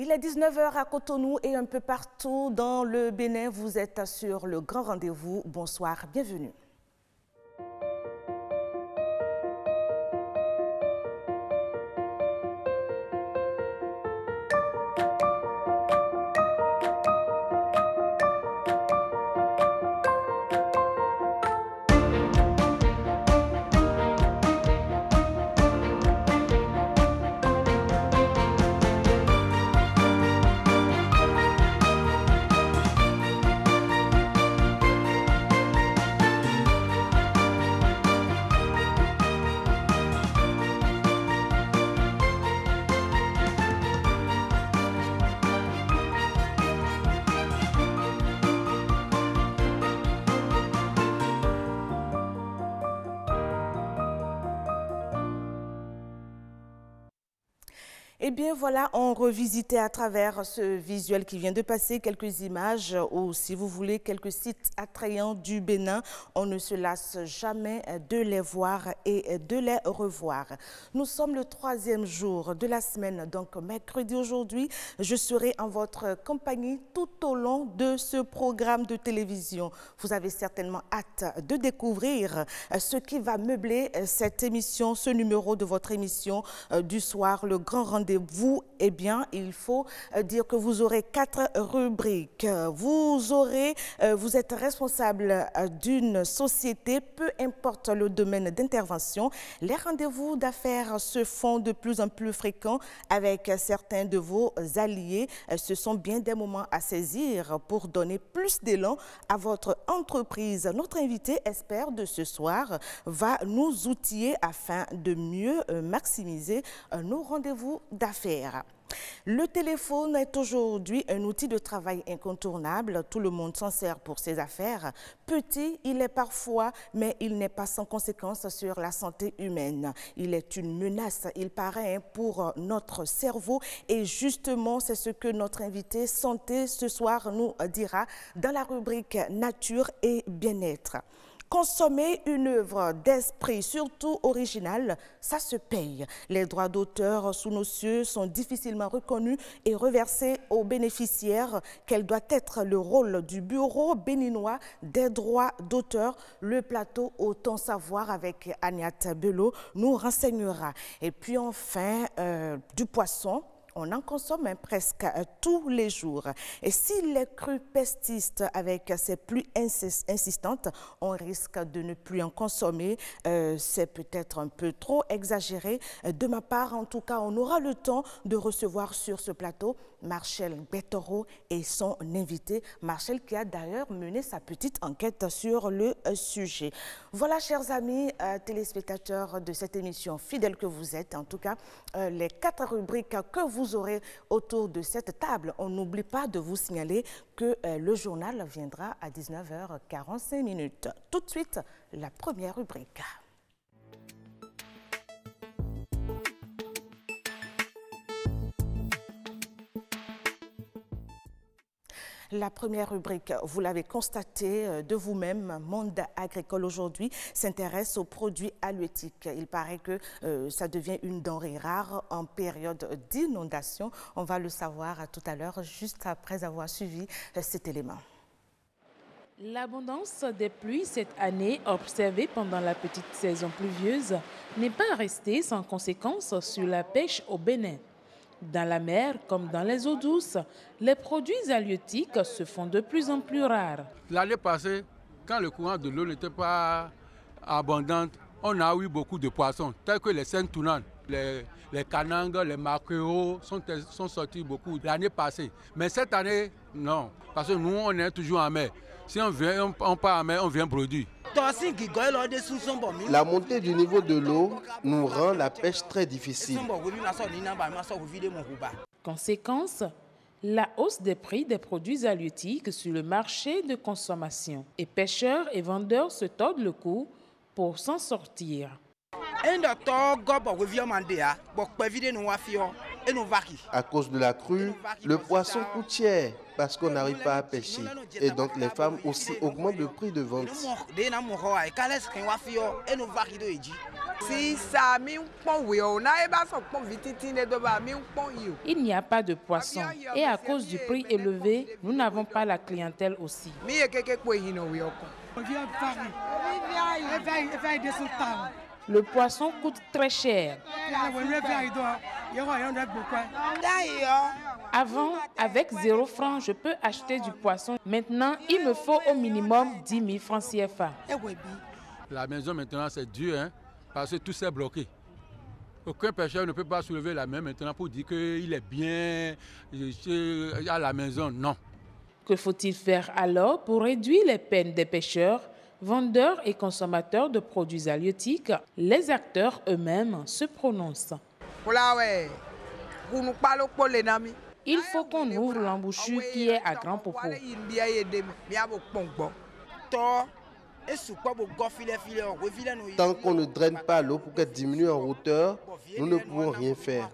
Il est 19 h à Cotonou et un peu partout dans le Bénin. Vous êtes sur le grand rendez-vous. Bonsoir, bienvenue. Eh bien voilà, on revisitait à travers ce visuel qui vient de passer quelques images ou si vous voulez quelques sites attrayants du Bénin. On ne se lasse jamais de les voir et de les revoir. Nous sommes le 3e jour de la semaine, donc mercredi aujourd'hui. Je serai en votre compagnie tout au long de ce programme de télévision. Vous avez certainement hâte de découvrir ce qui va meubler cette émission, ce numéro de votre émission du soir, le grand rendez-vous. Eh bien, il faut dire que vous aurez 4 rubriques. Vous êtes responsable d'une société, peu importe le domaine d'intervention. Les rendez-vous d'affaires se font de plus en plus fréquents avec certains de vos alliés. Ce sont bien des moments à saisir pour donner plus d'élan à votre entreprise. Notre invité expert de ce soir va nous outiller afin de mieux maximiser nos rendez-vous d'affaires. Le téléphone est aujourd'hui un outil de travail incontournable. Tout le monde s'en sert pour ses affaires. Petit, il est parfois, mais il n'est pas sans conséquence sur la santé humaine. Il est une menace, il paraît, pour notre cerveau. Et justement, c'est ce que notre invité santé ce soir nous dira dans la rubrique Nature et bien-être. Consommer une œuvre d'esprit, surtout originale, ça se paye. Les droits d'auteur sous nos cieux sont difficilement reconnus et reversés aux bénéficiaires. Quel doit être le rôle du Bureau béninois des droits d'auteur? Le plateau Autant Savoir avec Agnat Bello nous renseignera. Et puis enfin, du poisson. On en consomme presque tous les jours. Et si les crues persistent avec ces pluies insistantes, on risque de ne plus en consommer. C'est peut-être un peu trop exagéré. De ma part, en tout cas, on aura le temps de recevoir sur ce plateau Marcel Bettoro et son invité. Marcel qui a d'ailleurs mené sa petite enquête sur le sujet. Voilà, chers amis téléspectateurs de cette émission, fidèles que vous êtes, en tout cas, les 4 rubriques que vous aurez autour de cette table. On n'oublie pas de vous signaler que le journal viendra à 19 h 45. Tout de suite, la première rubrique. La première rubrique, vous l'avez constaté de vous-même, Monde agricole aujourd'hui s'intéresse aux produits halieutiques. Il paraît que ça devient une denrée rare en période d'inondation. On va le savoir tout à l'heure, juste après avoir suivi cet élément. L'abondance des pluies cette année, observée pendant la petite saison pluvieuse, n'est pas restée sans conséquences sur la pêche au Bénin. Dans la mer comme dans les eaux douces, les produits halieutiques se font de plus en plus rares. L'année passée, quand le courant de l'eau n'était pas abondant, on a eu beaucoup de poissons, tels que les seins tournantes, les canangues, les maquereaux sont sortis beaucoup l'année passée. Mais cette année, non, parce que nous, on est toujours en mer. Si on part en mer, on vient produire. La montée du niveau de l'eau nous rend la pêche très difficile. Conséquence, la hausse des prix des produits halieutiques sur le marché de consommation. Et pêcheurs et vendeurs se tordent le cou pour s'en sortir. À cause de la crue, le poisson coûte cher parce qu'on n'arrive pas à pêcher. Et donc les femmes aussi augmentent le prix de vente. Il n'y a pas de poisson et à cause du prix élevé, nous n'avons pas la clientèle aussi. Le poisson coûte très cher. Avant, avec 0 francs, je peux acheter du poisson. Maintenant, il me faut au minimum 10 000 francs CFA. La maison maintenant c'est dur, hein, parce que tout s'est bloqué. Aucun pêcheur ne peut pas soulever la main maintenant pour dire qu'il est bien à la maison. Non. Que faut-il faire alors pour réduire les peines des pêcheurs, vendeurs et consommateurs de produits halieutiques? Les acteurs eux-mêmes se prononcent. Il faut qu'on ouvre l'embouchure qui est à grand propos. Tant qu'on ne draine pas l'eau pour qu'elle diminue en hauteur, nous ne pouvons rien faire.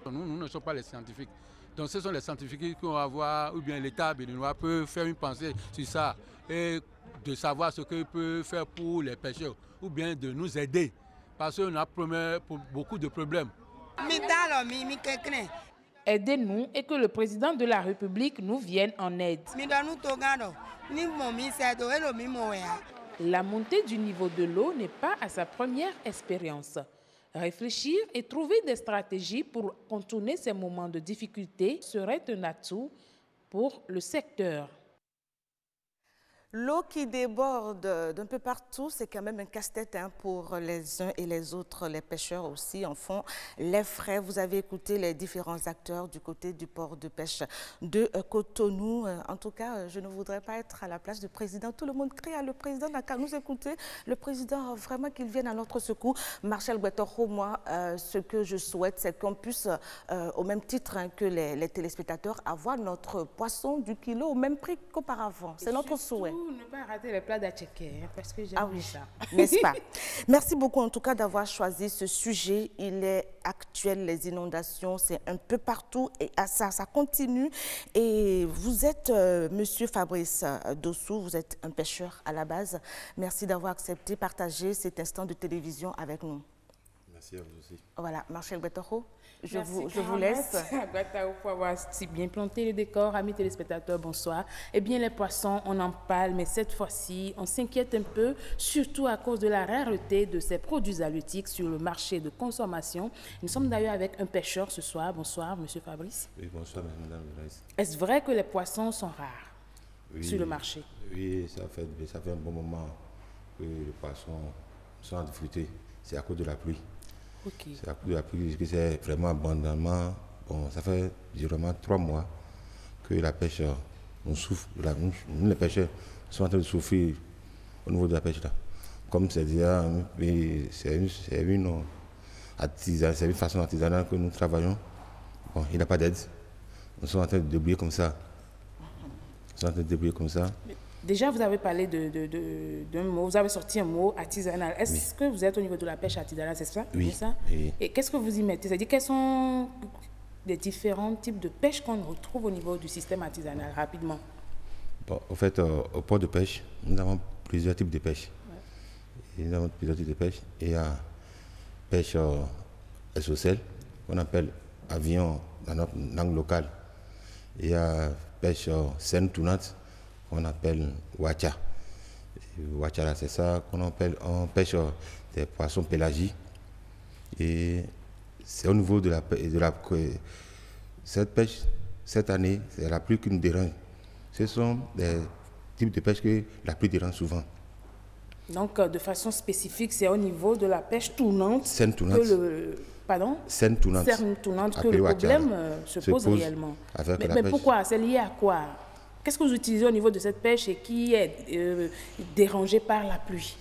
Nous ne sommes pas les scientifiques. Donc ce sont les scientifiques qui vont avoir, ou bien l'État béninois peut faire une pensée sur ça et de savoir ce qu'il peut faire pour les pêcheurs, ou bien de nous aider, parce qu'on a beaucoup de problèmes. Aidez-nous et que le président de la République nous vienne en aide. La montée du niveau de l'eau n'est pas à sa première expérience. Réfléchir et trouver des stratégies pour contourner ces moments de difficulté serait un atout pour le secteur. L'eau qui déborde d'un peu partout, c'est quand même un casse-tête pour les uns et les autres. Les pêcheurs aussi en font les frais. Vous avez écouté les différents acteurs du côté du port de pêche de Cotonou. En tout cas, je ne voudrais pas être à la place du président. Tout le monde crie à le président, n'a qu'à nous écouter. Le président, vraiment qu'il vienne à notre secours. Marcel Guetoro, moi, ce que je souhaite, c'est qu'on puisse, au même titre que les téléspectateurs, avoir notre poisson du kilo au même prix qu'auparavant. C'est notre souhait. Ne pas rater les plats d'Atchéké, parce que j'aime ça. N'est-ce pas? Merci beaucoup en tout cas d'avoir choisi ce sujet. Il est actuel, les inondations, c'est un peu partout et ça continue. Et vous êtes Monsieur Fabrice Dossou, vous êtes un pêcheur à la base. Merci d'avoir accepté de partager cet instant de télévision avec nous. Merci à vous aussi. Voilà, Marcel Guetoro, je vous laisse. Merci pour avoir si bien planté le décor. Amis téléspectateurs, bonsoir. Eh bien, les poissons, on en parle, mais cette fois-ci, on s'inquiète un peu, surtout à cause de la rareté de ces produits halieutiques sur le marché de consommation. Nous sommes d'ailleurs avec un pêcheur ce soir. Bonsoir, Monsieur Fabrice. Oui, bonsoir, Madame Grace. Est-ce vrai que les poissons sont rares sur le marché? Oui, ça fait un bon moment que les poissons sont en difficulté. C'est à cause de la pluie. Okay. C'est à cause de la pluie que c'est vraiment abondamment. Bon, ça fait durement 3 mois que la pêche, on souffre. Nous, les pêcheurs, sont en train de souffrir au niveau de la pêche là. Comme c'est déjà, c'est une façon artisanale que nous travaillons. Bon, il n'y a pas d'aide. Nous sommes en train de débrouiller comme ça. Déjà, vous avez parlé d'un mot, vous avez sorti un mot artisanal. Est-ce que vous êtes au niveau de la pêche artisanale, c'est ça? Oui. Ça? Oui. Et qu'est-ce que vous y mettez? C'est-à-dire, quels sont les différents types de pêche qu'on retrouve au niveau du système artisanal, rapidement? Bon, en fait, au port de pêche, nous avons plusieurs types de pêche. Ouais. Nous avons plusieurs types de pêche. Il y a pêche SOCL, qu'on appelle avion dans notre langue locale. Il y a pêche scène tournante, qu'on appelle wacha. Wacha, c'est ça qu'on appelle, on pêche des poissons pélagiques. Et c'est au niveau de la cette pêche, cette année, c'est la pluie qui nous dérange. Ce sont des types de pêche que la pluie dérange souvent. Donc, de façon spécifique, c'est au niveau de la pêche tournante. Scène tournante. Scène tournante que le problème se pose réellement. Mais pourquoi? C'est lié à quoi? Qu'est-ce que vous utilisez au niveau de cette pêche et qui est dérangé par la pluie?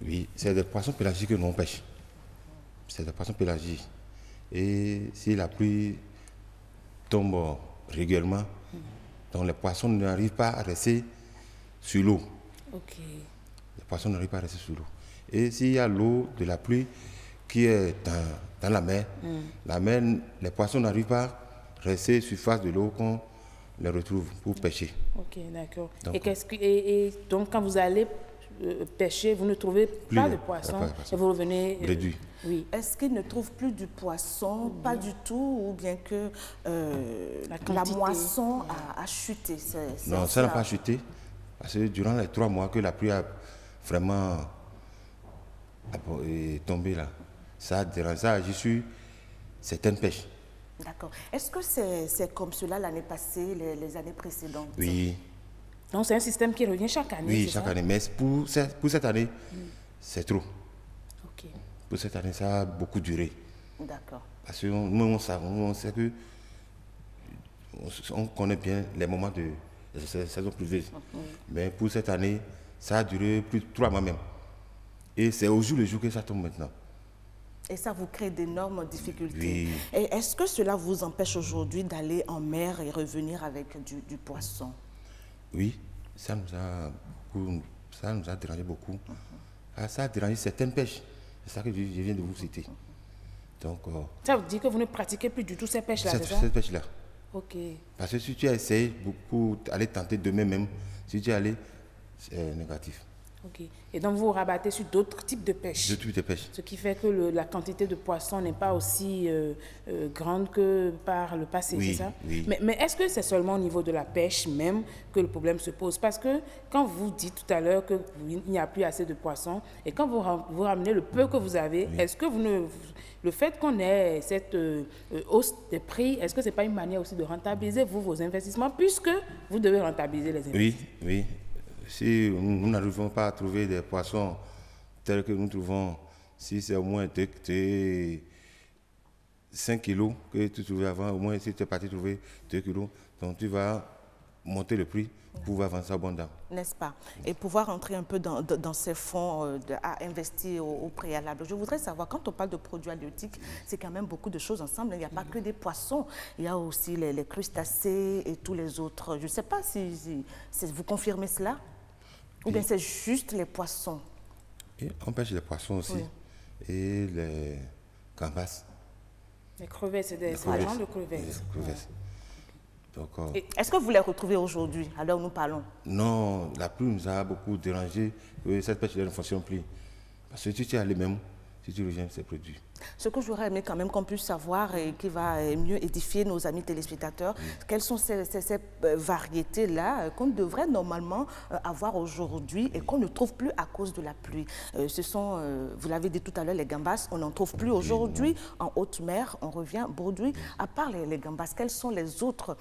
Oui, c'est des poissons pélagiques que l'on pêche. C'est des poissons pélagiques. Et si la pluie tombe régulièrement, donc les poissons n'arrivent pas à rester sur l'eau. Ok. Les poissons n'arrivent pas à rester sur l'eau. Et s'il y a l'eau de la pluie qui est dans la mer, les poissons n'arrivent pas à rester sur la face de l'eau qu'on les retrouve pour pêcher. Ok, d'accord. Et donc, quand vous allez pêchez, vous ne trouvez pas de poisson et vous revenez... réduit. Oui. Est-ce qu'ils ne trouvent plus du poisson? Pas du tout, ou bien que la moisson a chuté? Non, ça n'a pas chuté, parce que durant les 3 mois que la pluie a vraiment tombé là, ça a agi sur certaines pêches. D'accord. Est-ce que c'est comme cela l'année passée, les années précédentes? Oui. Donc c'est un système qui revient chaque année? Oui, chaque année. Mais pour cette année, c'est trop. Ok. Pour cette année, ça a beaucoup duré. D'accord. Parce que nous, on sait que on connaît bien les moments de saison pluvieuse. Mais pour cette année, ça a duré plus de 3 mois même. Et c'est au jour le jour que ça tombe maintenant. Et ça vous crée d'énormes difficultés. Oui. Et est-ce que cela vous empêche aujourd'hui d'aller en mer et revenir avec du poisson? Oui, ça nous a dérangé beaucoup. Ça a dérangé certaines pêches. C'est ça que je viens de vous citer. Donc, ça veut dire que vous ne pratiquez plus du tout ces pêches-là, c'est ça? Cette pêche-là. Ok. Parce que si tu as essayé beaucoup d'aller tenter demain même, si tu es allé, c'est négatif. Ok. Et donc vous rabattez sur d'autres types de pêche. D'autres types de pêche. Ce qui fait que la quantité de poissons n'est pas aussi grande que par le passé, oui, c'est ça? Oui. Mais est-ce que c'est seulement au niveau de la pêche même que le problème se pose? Parce que quand vous dites tout à l'heure qu'il n'y a plus assez de poissons, et quand vous ramenez le peu que vous avez, oui. Est-ce que le fait qu'on ait cette hausse des prix, est-ce que ce n'est pas une manière aussi de rentabiliser vos investissements, puisque vous devez rentabiliser les investissements? Oui, oui. Si nous n'arrivons pas à trouver des poissons tels que nous trouvons, si c'est au moins 5 kilos que tu trouvais avant, au moins si tu es parti trouver 2 kilos, donc tu vas monter le prix pour pouvoir vendre ça abondamment. N'est-ce pas? Et pouvoir entrer un peu dans ces fonds à investir au préalable. Je voudrais savoir, quand on parle de produits halieutiques, c'est quand même beaucoup de choses ensemble. Il n'y a pas que des poissons, il y a aussi les crustacés et tous les autres. Je ne sais pas si vous confirmez cela? Ou bien c'est juste les poissons? Et on pêche les poissons aussi. Oui. Et les gambas. Les crevettes, c'est des genres de crevettes. Les crevettes. Est-ce que vous les retrouvez aujourd'hui, à l'heure où nous parlons? Non, la pluie nous a beaucoup dérangé. Cette pêche ne fonctionne plus. Parce que si tu es allé même, si tu reviens, c'est produit. Ce que j'aurais aimé quand même qu'on puisse savoir et qui va mieux édifier nos amis téléspectateurs, quelles sont ces variétés-là qu'on devrait normalement avoir aujourd'hui et qu'on ne trouve plus à cause de la pluie. Ce sont, vous l'avez dit tout à l'heure, les gambas, on n'en trouve plus aujourd'hui. En haute mer, on revient aujourd'hui. À part les gambas, quelles sont les autres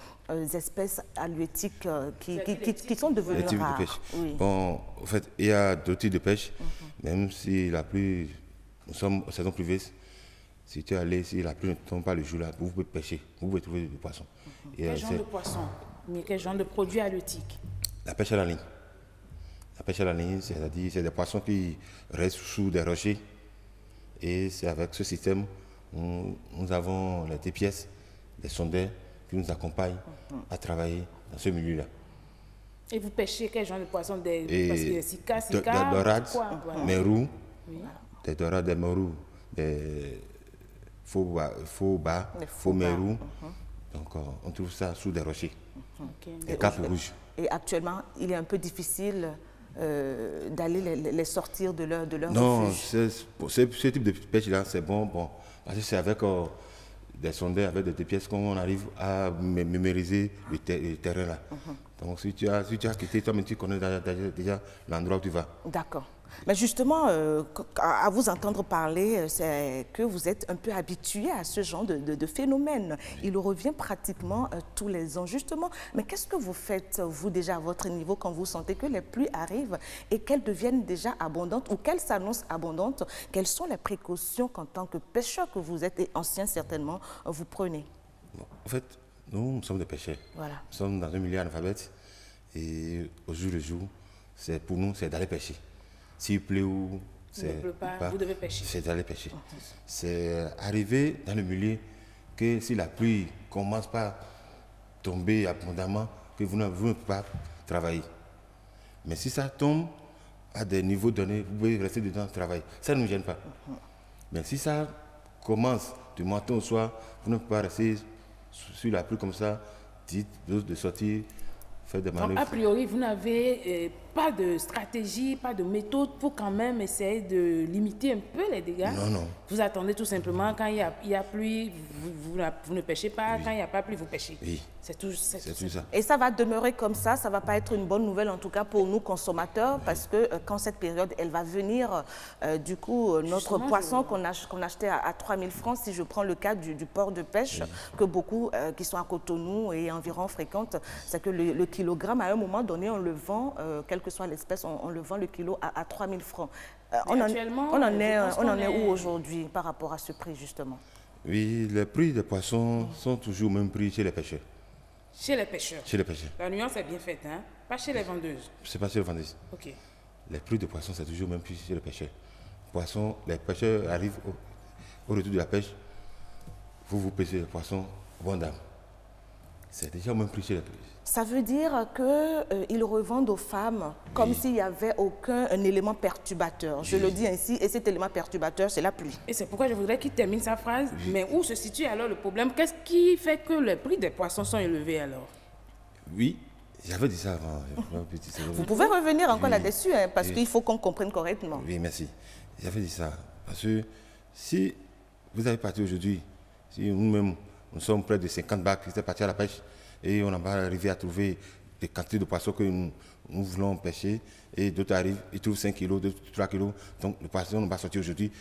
espèces halieutiques qui sont devenues rares? De pêche. Oui. Bon, en fait, il y a d'autres types de pêche, même si la pluie, nous sommes en saison pluvieuse. Si tu es allé, si la pluie ne tombe pas le jour là, vous pouvez pêcher, vous pouvez trouver du poisson. Quel genre de poisson? Mais quel genre de produits halieutiques? La pêche à la ligne. La pêche à la ligne, c'est-à-dire c'est des poissons qui restent sous des rochers. Et c'est avec ce système, nous avons les TPS, des sondeurs qui nous accompagnent à travailler dans ce milieu-là. Et vous pêchez quel genre de poisson? Des sika, des dorades, mérous, des dorades, des mérous, des faux bas, faux mérous. Donc on trouve ça sous des rochers, des capes rouges. Et actuellement, il est un peu difficile d'aller les sortir de leur non, refuge. Ce type de pêche-là, c'est bon, parce que c'est avec des sondeurs, avec des pièces qu'on arrive à mémoriser le terrain là. Donc si tu as quitté, toi-même tu connais déjà l'endroit où tu vas. D'accord. Mais justement, à vous entendre parler, c'est que vous êtes un peu habitué à ce genre de phénomène. Il revient pratiquement tous les ans, justement. Mais qu'est-ce que vous faites, vous, déjà à votre niveau, quand vous sentez que les pluies arrivent et qu'elles deviennent déjà abondantes ou qu'elles s'annoncent abondantes? Quelles sont les précautions qu'en tant que pêcheur que vous êtes, et ancien certainement, vous prenez? Bon, en fait, nous sommes des pêcheurs. Voilà. Nous sommes dans un milieu analphabète et au jour le jour, pour nous, c'est d'aller pêcher. S'il pleut ou il ne pleut pas, vous devez pêcher. C'est d'aller pêcher. C'est arriver dans le milieu que si la pluie commence par tomber abondamment, que vous ne pouvez pas travailler. Mais si ça tombe à des niveaux donnés, vous pouvez rester dedans et travailler. Ça ne nous gêne pas. Mais si ça commence du matin au soir, vous ne pouvez pas rester sur la pluie comme ça, dites de sortir, faire des manœuvres. Donc, a priori, vous n'avez pas de stratégie, pas de méthode pour quand même essayer de limiter un peu les dégâts? Non, non. Vous attendez tout simplement, quand il y a pluie, vous ne pêchez pas, quand il n'y a pas pluie, vous pêchez. Oui. C'est tout ça. Et ça va demeurer comme ça ne va pas être une bonne nouvelle, en tout cas pour nous consommateurs, parce que quand cette période, elle va venir, du coup, notre poisson qu'on achetait à 3 000 francs, si je prends le cas du port de pêche, que beaucoup qui sont à Cotonou et environ fréquentent, c'est que le kilogramme, à un moment donné, on le vend, quelle que soit l'espèce, on le vend le kilo à 3 000 francs. On en est où aujourd'hui par rapport à ce prix, justement? Oui, les prix des poissons sont toujours au même prix chez les pêcheurs. Chez les pêcheurs? Chez les pêcheurs. La nuance est bien faite, hein? Pas chez les vendeuses? C'est pas chez les vendeuses. Ok. Les prix de poissons, c'est toujours au même prix chez les pêcheurs. Poissons, les pêcheurs arrivent au retour de la pêche, vous pêchez les poissons abondamment. C'est déjà au même prix chez les pêcheurs. Ça veut dire qu'ils revendent aux femmes comme s'il n'y avait aucun élément perturbateur. Je le dis ainsi, et cet élément perturbateur, c'est la pluie. Et c'est pourquoi je voudrais qu'il termine sa phrase. Mais où se situe alors le problème? Qu'est-ce qui fait que les prix des poissons sont élevés alors? Oui, j'avais dit ça avant. Vous pouvez revenir encore là-dessus, hein, parce qu'il faut qu'on comprenne correctement. Oui, merci. J'avais dit ça. Parce que si vous avez parti aujourd'hui, si nous-mêmes, nous sommes près de 50 bacs qui étaient partis à la pêche, et on n'a pas arrivé à trouver des quantités de poissons que nous voulons pêcher, et d'autres arrivent, ils trouvent 5 kilos, d'autres 3 kilos, donc le poisson ne va sortir aujourd'hui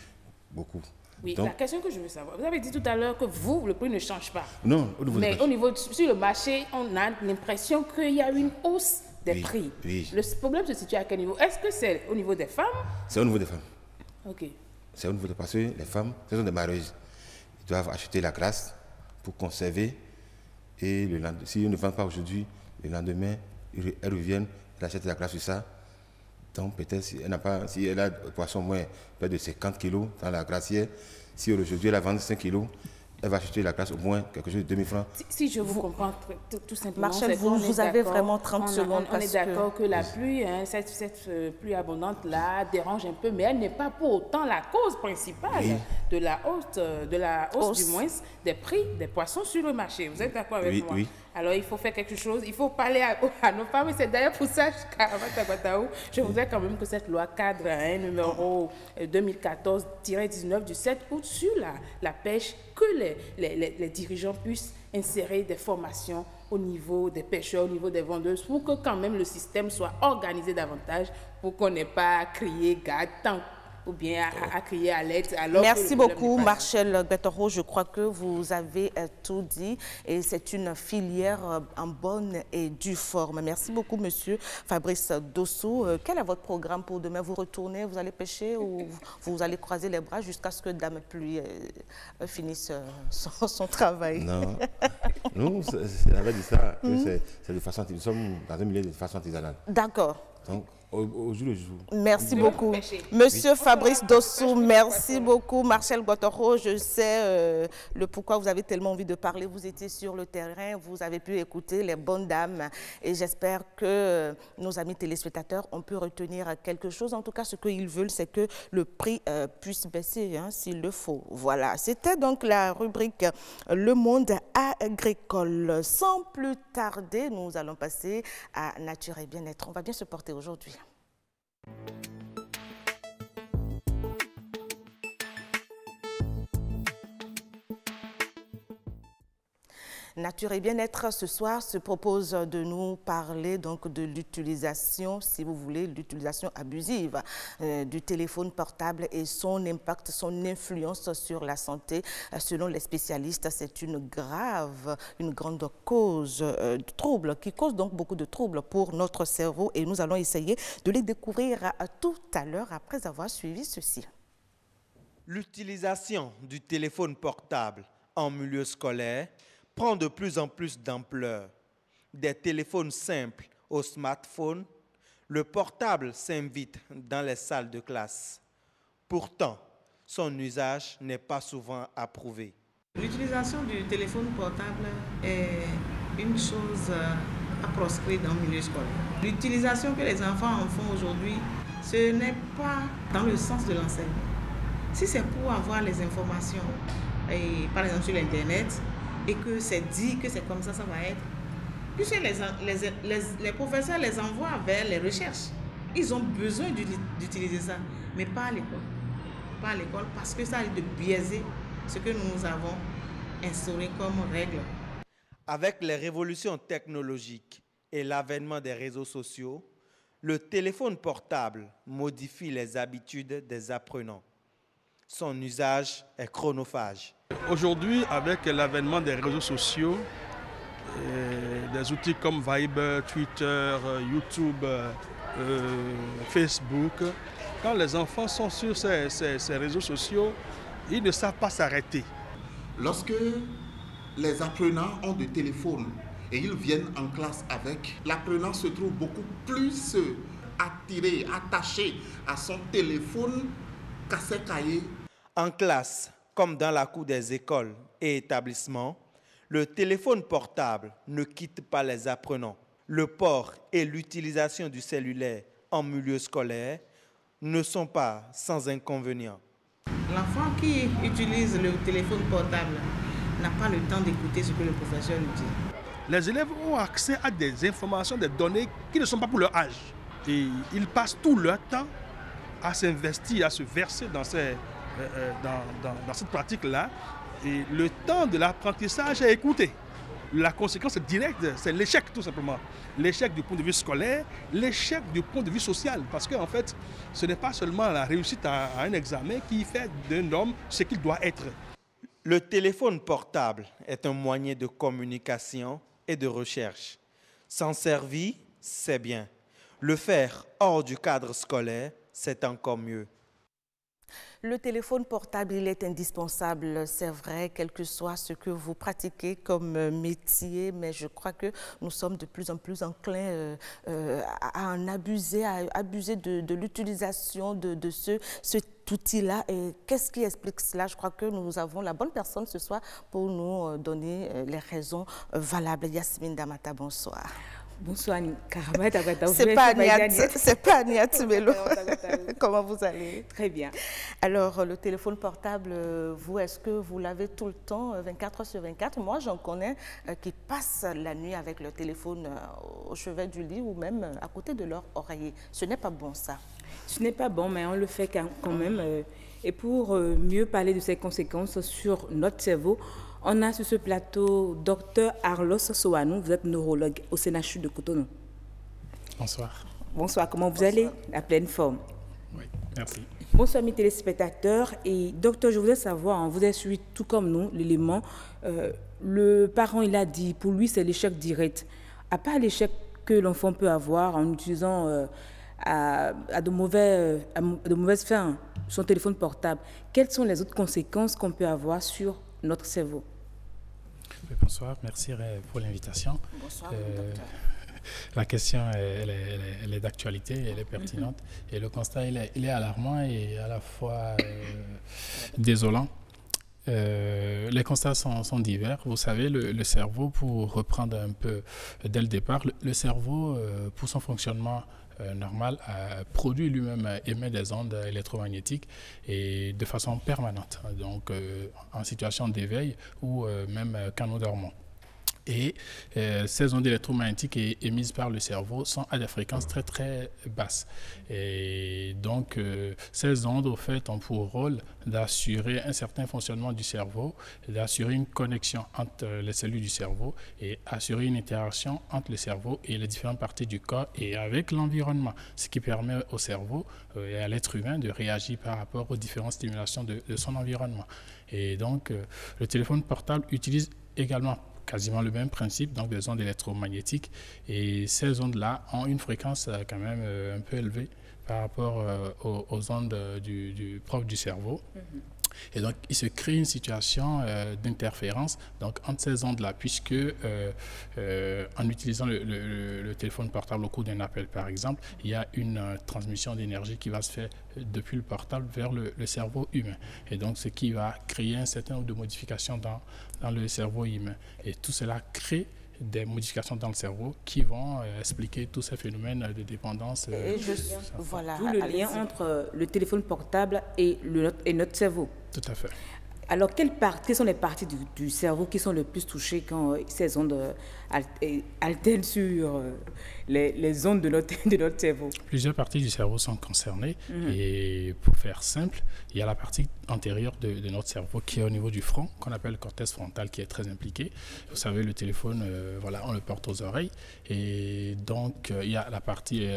beaucoup. Oui, donc, la question que je veux savoir, vous avez dit tout à l'heure que vous, le prix ne change pas. Non, mais au niveau sur le marché, on a l'impression qu'il y a une hausse des prix. Oui. Le problème se situe à quel niveau? Est-ce que c'est au niveau des femmes? C'est au niveau des femmes. Ok. C'est au niveau des parce que les femmes, ce sont des mareuses. Ils doivent acheter la graisse pour conserver. Et si on ne vend pas aujourd'hui, le lendemain, elles reviennent, elles achètent la graisse sur ça. Donc peut-être si elle a le poisson moins près de 50 kilos dans la grassière, si aujourd'hui elle a vendu 5 kilos, elle va acheter la graisse au moins quelque chose de 2000 francs. Si je vous comprends tout simplement, Marcel, vous avez vraiment 30 secondes. On est d'accord que la pluie, hein, cette pluie abondante-là dérange un peu, mais elle n'est pas pour autant la cause principale de la hausse du moins des prix des poissons sur le marché. Vous êtes d'accord avec moi? Oui. Alors il faut faire quelque chose, il faut parler à nos femmes. C'est d'ailleurs pour ça, je voudrais quand même que cette loi cadre numéro 2014-19 du 7 août sur la pêche, que les dirigeants puissent insérer des formations au niveau des pêcheurs, au niveau des vendeuses, pour que quand même le système soit organisé davantage, pour qu'on n'ait pas à crier garde tant ou bien à crier à l'aide. Merci beaucoup, Marcel Guettoro. Je crois que vous avez tout dit et c'est une filière en bonne et due forme. Merci beaucoup, monsieur Fabrice Dossou. Quel est votre programme pour demain? Vous retournez, vous allez pêcher ou vous allez croiser les bras jusqu'à ce que Dame Pluie finisse son travail? Non, nous, j'avais dit ça, c'est de façon, nous sommes dans un milieu de façon artisanale. D'accord. Donc, au jour le jour. Merci beaucoup. Monsieur Fabrice Dossou, merci beaucoup. Marcel Guettoro, je sais le pourquoi vous avez tellement envie de parler. Vous étiez sur le terrain, vous avez pu écouter les bonnes dames et j'espère que nos amis téléspectateurs ont pu retenir quelque chose. En tout cas, ce qu'ils veulent, c'est que le prix puisse baisser s'il le faut. Voilà, c'était donc la rubrique Le Monde agricole. Sans plus tarder, nous allons passer à Nature et Bien-être. On va bien se porter aujourd'hui. Nature et Bien-être, ce soir, se propose de nous parler donc de l'utilisation, si vous voulez, l'utilisation abusive du téléphone portable et son impact, son influence sur la santé. Selon les spécialistes, c'est une grande cause de troubles, qui cause donc beaucoup de troubles pour notre cerveau et nous allons essayer de les découvrir tout à l'heure après avoir suivi ceci. L'utilisation du téléphone portable en milieu scolaire prend de plus en plus d'ampleur. Des téléphones simples aux smartphones, le portable s'invite dans les salles de classe. Pourtant, son usage n'est pas souvent approuvé. L'utilisation du téléphone portable est une chose à proscrire dans le milieu scolaire. L'utilisation que les enfants en font aujourd'hui, ce n'est pas dans le sens de l'enseignement. Si c'est pour avoir les informations, par exemple sur l'Internet, et que c'est dit que c'est comme ça, ça va être, puisque les professeurs les envoient vers les recherches. Ils ont besoin d'utiliser ça, mais pas à l'école. Pas à l'école parce que ça risque de biaiser ce que nous avons instauré comme règle. Avec les révolutions technologiques et l'avènement des réseaux sociaux, le téléphone portable modifie les habitudes des apprenants. Son usage est chronophage. Aujourd'hui, avec l'avènement des réseaux sociaux, des outils comme Viber, Twitter, YouTube, Facebook, quand les enfants sont sur ces réseaux sociaux, ils ne savent pas s'arrêter. Lorsque les apprenants ont des téléphones et ils viennent en classe avec, l'apprenant se trouve beaucoup plus attiré, attaché à son téléphone qu'à ses cahiers. En classe, comme dans la cour des écoles et établissements, le téléphone portable ne quitte pas les apprenants. Le port et l'utilisation du cellulaire en milieu scolaire ne sont pas sans inconvénients. L'enfant qui utilise le téléphone portable n'a pas le temps d'écouter ce que le professeur lui dit. Les élèves ont accès à des informations, des données qui ne sont pas pour leur âge. Et ils passent tout leur temps à s'investir, à se verser dans cette pratique-là. Et le temps de l'apprentissage est écourté. La conséquence directe, c'est l'échec tout simplement. L'échec du point de vue scolaire, l'échec du point de vue social. Parce qu'en fait, ce n'est pas seulement la réussite à un examen qui fait d'un homme ce qu'il doit être. Le téléphone portable est un moyen de communication et de recherche. S'en servir, c'est bien. Le faire hors du cadre scolaire, c'est encore mieux. Le téléphone portable, il est indispensable, c'est vrai, quel que soit ce que vous pratiquez comme métier, mais je crois que nous sommes de plus en plus enclins à en abuser, de l'utilisation de cet outil-là. Et qu'est-ce qui explique cela? Je crois que nous avons la bonne personne ce soir pour nous donner les raisons valables. Yasmine Damata, bonsoir. Bonsoir, Karamata. C'est pas Agnat Melo. Comment vous allez? Très bien. Alors, le téléphone portable, vous, est-ce que vous l'avez tout le temps, 24 heures sur 24? Moi, j'en connais qui passent la nuit avec le téléphone au chevet du lit ou même à côté de leur oreiller. Ce n'est pas bon, ça. Ce n'est pas bon, mais on le fait quand même. Et pour mieux parler de ses conséquences sur notre cerveau, on a sur ce plateau Dr Arlos Soanou, vous êtes neurologue au CNHU de Cotonou. Bonsoir. Bonsoir, comment vous allez? À pleine forme. Oui, merci. Bonsoir mes téléspectateurs. Et docteur, je voudrais savoir, vous avez suivi tout comme nous l'élément. Le parent, il a dit, pour lui, c'est l'échec direct. À part l'échec que l'enfant peut avoir en utilisant à de mauvaises fins son téléphone portable, quelles sont les autres conséquences qu'on peut avoir sur notre cerveau? Bonsoir, merci pour l'invitation. Bonsoir, docteur. La question, elle est d'actualité, elle est pertinente. Et le constat, il est alarmant et à la fois désolant. Les constats sont divers. Vous savez, le cerveau, pour reprendre un peu dès le départ, le cerveau, pour son fonctionnement normal, produit lui-même, émet des ondes électromagnétiques et de façon permanente, donc en situation d'éveil ou même quand nous dormons. Et ces ondes électromagnétiques émises par le cerveau sont à des fréquences très très basses. Et donc ces ondes au fait ont pour rôle d'assurer un certain fonctionnement du cerveau, d'assurer une connexion entre les cellules du cerveau et assurer une interaction entre le cerveau et les différentes parties du corps et avec l'environnement, ce qui permet au cerveau et à l'être humain de réagir par rapport aux différentes stimulations de son environnement. Et donc le téléphone portable utilise également quasiment le même principe, donc des ondes électromagnétiques. Et ces ondes-là ont une fréquence quand même un peu élevée par rapport aux ondes propres du cerveau. Et donc, il se crée une situation d'interférence entre ces ondes-là, puisque en utilisant le téléphone portable au cours d'un appel, par exemple, il y a une transmission d'énergie qui va se faire depuis le portable vers le cerveau humain. Et donc, ce qui va créer un certain nombre de modifications dans le cerveau humain. Et tout cela crée des modifications dans le cerveau qui vont expliquer tous ces phénomènes de dépendance. Voilà. D'où le lien entre le téléphone portable et notre cerveau. Tout à fait. Alors, quelles sont les parties du cerveau qui sont le plus touchées quand ces ondes alternent sur les ondes de notre cerveau? Plusieurs parties du cerveau sont concernées. Et pour faire simple, il y a la partie antérieure de notre cerveau qui est au niveau du front, qu'on appelle le cortex frontal, qui est très impliqué. Vous savez, le téléphone, on le porte aux oreilles. Et donc, il y a la partie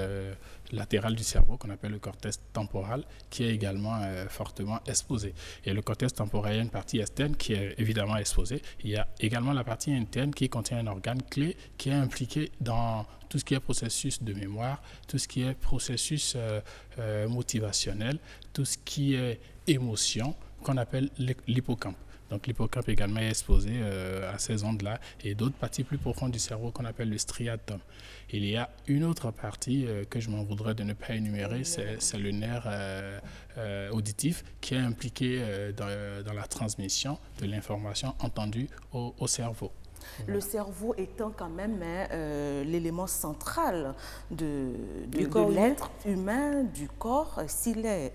latérale du cerveau, qu'on appelle le cortex temporal, qui est également fortement exposé. Et le cortex temporal, il y a une partie externe qui est évidemment exposée. Il y a également la partie interne qui contient un organe clé qui est impliqué dans tout ce qui est processus de mémoire, tout ce qui est processus motivationnel, tout ce qui est émotion, qu'on appelle l'hippocampe. Donc l'hippocampe également est exposé à ces ondes-là et d'autres parties plus profondes du cerveau qu'on appelle le striatum. Il y a une autre partie que je m'en voudrais de ne pas énumérer, c'est le nerf auditif qui est impliqué dans la transmission de l'information entendue au cerveau. Le cerveau étant quand même l'élément central de l'être humain, du corps, s'il est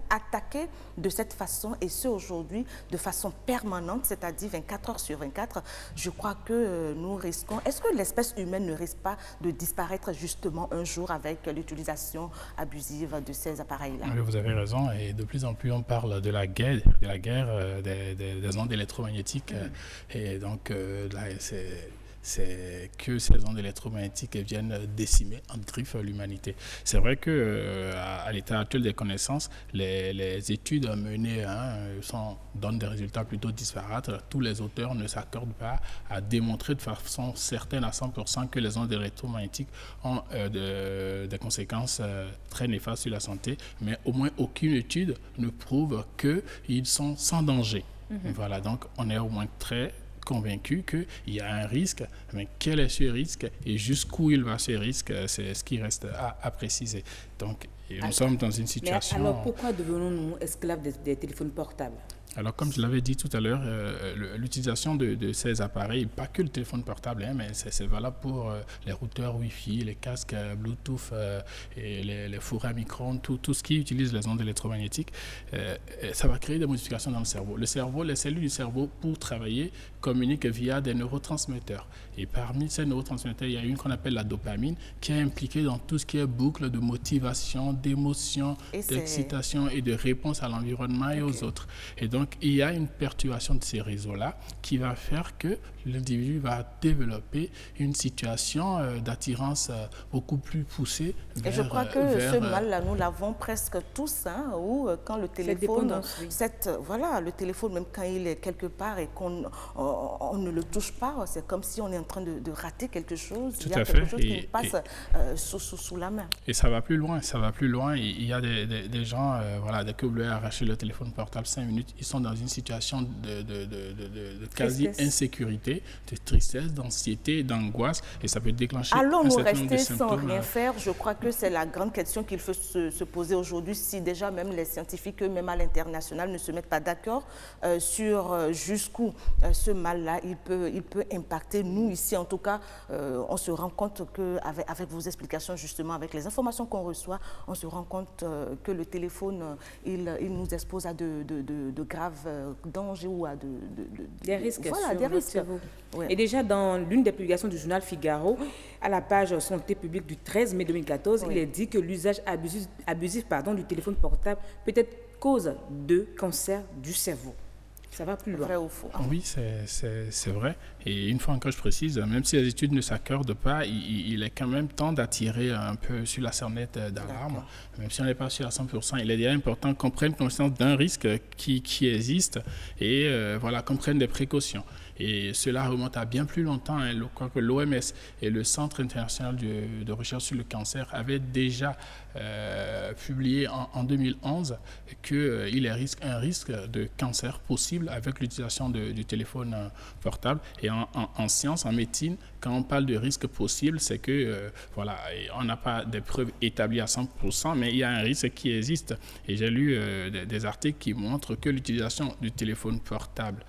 attaqué de cette façon, et ce aujourd'hui de façon permanente, c'est-à-dire 24 heures sur 24, je crois que nous risquons... Est-ce que l'espèce humaine ne risque pas de disparaître justement un jour avec l'utilisation abusive de ces appareils-là? Oui, vous avez raison, et de plus en plus on parle de la guerre des ondes électromagnétiques, et donc là, c'est que ces ondes électromagnétiques viennent décimer en griffe l'humanité. C'est vrai qu'à l'état actuel des connaissances, les études menées donnent des résultats plutôt disparates. Tous les auteurs ne s'accordent pas à démontrer de façon certaine à 100% que les ondes électromagnétiques ont des conséquences très néfastes sur la santé, mais au moins aucune étude ne prouve qu'ils sont sans danger. Voilà, donc on est au moins très convaincu qu'il y a un risque, mais quel est ce risque et jusqu'où il va ce risque, c'est ce qui reste à préciser. Donc, nous sommes dans une situation... Mais alors, pourquoi devenons-nous esclaves des téléphones portables? Alors, comme je l'avais dit tout à l'heure, l'utilisation de ces appareils, pas que le téléphone portable, mais c'est valable pour les routeurs Wi-Fi, les casques Bluetooth et les fours à micro-ondes, tout ce qui utilise les ondes électromagnétiques, ça va créer des modifications dans le cerveau. Le cerveau, les cellules du cerveau, pour travailler, communiquent via des neurotransmetteurs. Et parmi ces neurotransmetteurs, il y a une qu'on appelle la dopamine, qui est impliquée dans tout ce qui est boucle de motivation, d'émotion, d'excitation et de réponse à l'environnement et aux autres. Et donc, il y a une perturbation de ces réseaux-là qui va faire que l'individu va développer une situation d'attirance beaucoup plus poussée vers... Et je crois que ce mal-là, nous l'avons presque tous, où quand le téléphone, le téléphone, même quand il est quelque part et qu'on ne le touche pas, c'est comme si on est en train de rater quelque chose. Tout il y a quelque chose qui nous passe sous la main. Et ça va plus loin, Il y a des gens, dès que vous leur arrachez le téléphone portable 5 minutes, ils sont dans une situation de quasi-insécurité, de tristesse, d'anxiété, d'angoisse, et ça peut déclencher un certain nombre de symptômes. Sans rien faire, je crois que c'est la grande question qu'il faut se poser aujourd'hui, si déjà même les scientifiques, même à l'international, ne se mettent pas d'accord sur jusqu'où ce mal-là, il peut impacter. Nous, ici, en tout cas, on se rend compte qu'avec vos explications, justement, avec les informations qu'on reçoit, on se rend compte que le téléphone, il nous expose à de graves dangers ou à des risques. Voilà, des risques. Ouais. Et déjà, dans l'une des publications du journal Figaro, à la page Santé publique du 13 mai 2014, il est dit que l'usage abusif du téléphone portable peut être cause de cancer du cerveau. Ça va plus loin. Vrai ou faux? Oui, c'est vrai. Et une fois encore, je précise, même si les études ne s'accordent pas, il est quand même temps d'attirer un peu sur la sonnette d'alarme. Même si on n'est pas sûr à 100%, il est déjà important qu'on prenne conscience d'un risque qui existe et qu'on prenne des précautions. Et cela remonte à bien plus longtemps. Je crois que l'OMS et le Centre international de recherche sur le cancer avaient déjà publié en 2011 qu'il y a un risque de cancer possible avec l'utilisation du téléphone portable. Et en sciences, en médecine, quand on parle de risque possible, c'est que on n'a pas des preuves établies à 100%, mais il y a un risque qui existe. Et j'ai lu des articles qui montrent que l'utilisation du téléphone portable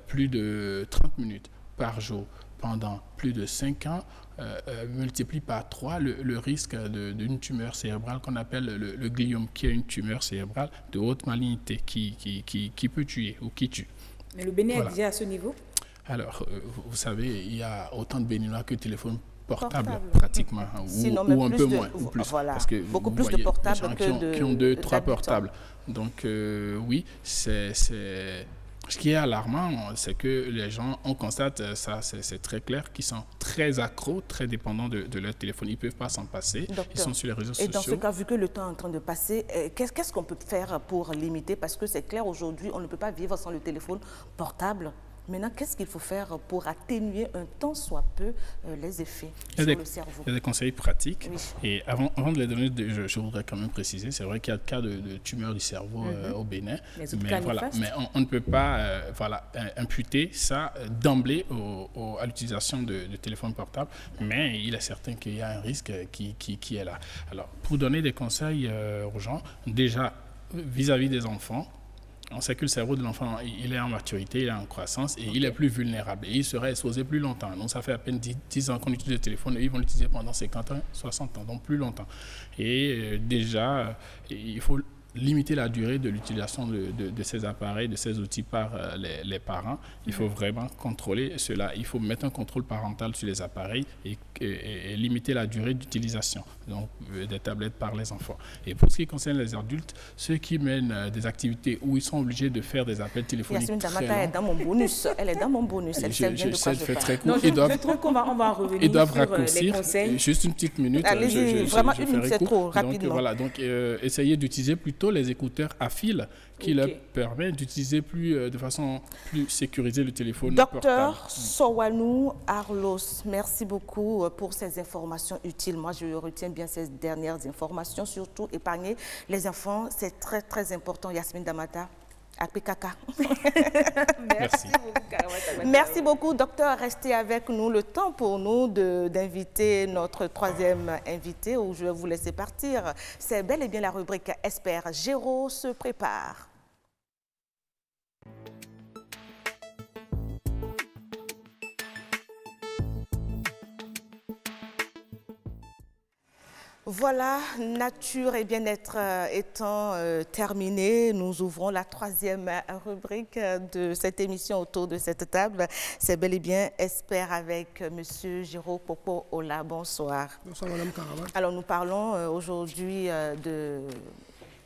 plus de 30 minutes par jour pendant plus de 5 ans multiplie par 3 le risque d'une tumeur cérébrale qu'on appelle le gliome, qui est une tumeur cérébrale de haute malignité qui peut tuer ou qui tue. Mais le Bénin est déjà à ce niveau? Alors, vous savez, il y a autant de Béninois que de téléphones portables, pratiquement, ou un peu moins, ou plus. Voilà, parce que beaucoup plus de portables qui ont 2-3 portables. Donc, oui, ce qui est alarmant, c'est que les gens, on constate, ça c'est très clair, qu'ils sont très accros, très dépendants de leur téléphone. Ils ne peuvent pas s'en passer. Docteur, ils sont sur les réseaux sociaux. Et dans ce cas, vu que le temps est en train de passer, qu'est-ce qu'on peut faire pour limiter? Parce que c'est clair, aujourd'hui, on ne peut pas vivre sans le téléphone portable. Maintenant, qu'est-ce qu'il faut faire pour atténuer un tant soit peu les effets sur le cerveau? Il y a des conseils pratiques. Oui. Et avant de les donner, je voudrais quand même préciser, c'est vrai qu'il y a des cas de tumeur du cerveau au Bénin. Mais on ne peut pas imputer ça d'emblée à l'utilisation de téléphones portables. Mais il est certain qu'il y a un risque qui est là. Alors, pour donner des conseils aux gens, déjà, vis-à-vis des enfants, on sait que le cerveau de l'enfant, il est en maturité, il est en croissance et il est plus vulnérable. Et il sera exposé plus longtemps. Donc, ça fait à peine 10 ans qu'on utilise le téléphone et ils vont l'utiliser pendant 50 ans, 60 ans, donc plus longtemps. Et déjà, il faut limiter la durée de l'utilisation de ces appareils, de ces outils par les parents. Il faut vraiment contrôler cela. Il faut mettre un contrôle parental sur les appareils et limiter la durée d'utilisation des tablettes par les enfants. Et pour ce qui concerne les adultes, ceux qui mènent des activités où ils sont obligés de faire des appels téléphoniques Yasmine Damata est dans mon bonus. Elle est dans mon bonus. Elle sait bien de quoi je parle. Très court. Je trouve qu'on va revenir ils doivent sur raccourcir. Les conseils. Juste une petite minute. Allez-y, vraiment une minute, c'est trop, rapidement. Donc essayez d'utiliser plutôt les écouteurs à fil qui leur permet d'utiliser de façon plus sécurisée le téléphone portable. Docteur Sowanou Arlos, merci beaucoup pour ces informations utiles. Moi, je retiens bien ces dernières informations, surtout épargner les enfants, c'est très très important. Yasmine Damata, Apikaka. Merci beaucoup. Merci beaucoup, docteur. Restez avec nous. Le temps pour nous d'inviter notre troisième invité, où je vais vous laisser partir. C'est bel et bien la rubrique Espère. Géraud se prépare. Voilà, nature et bien-être étant terminé, nous ouvrons la troisième rubrique de cette émission autour de cette table. C'est bel et bien Espère avec M. Géraud Popo Ola. Bonsoir. Bonsoir, Mme Karamat. Alors, nous parlons aujourd'hui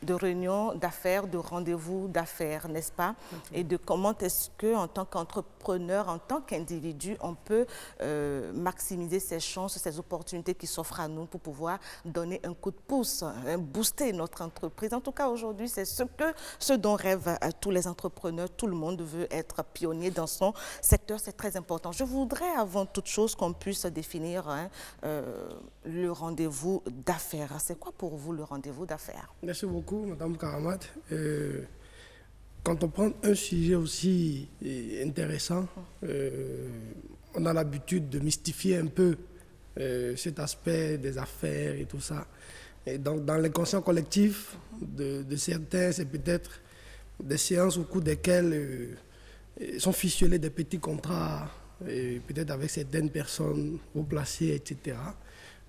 de réunion d'affaires, de rendez-vous d'affaires, n'est-ce pas? Et de comment est-ce que, en tant qu'entrepreneur, en tant qu'individu, on peut maximiser ses chances, ses opportunités qui s'offrent à nous pour pouvoir donner un coup de pouce, booster notre entreprise. En tout cas, aujourd'hui, c'est ce dont rêvent tous les entrepreneurs. Tout le monde veut être pionnier dans son secteur. C'est très important. Je voudrais, avant toute chose, qu'on puisse définir le rendez-vous d'affaires. C'est quoi pour vous le rendez-vous d'affaires? Merci beaucoup, Madame Karamat. Quand on prend un sujet aussi intéressant, on a l'habitude de mystifier un peu cet aspect des affaires et tout ça. Et donc, dans l'inconscient collectif de certains, c'est peut-être des séances au cours desquelles sont ficelés des petits contrats, peut-être avec certaines personnes haut placées, etc.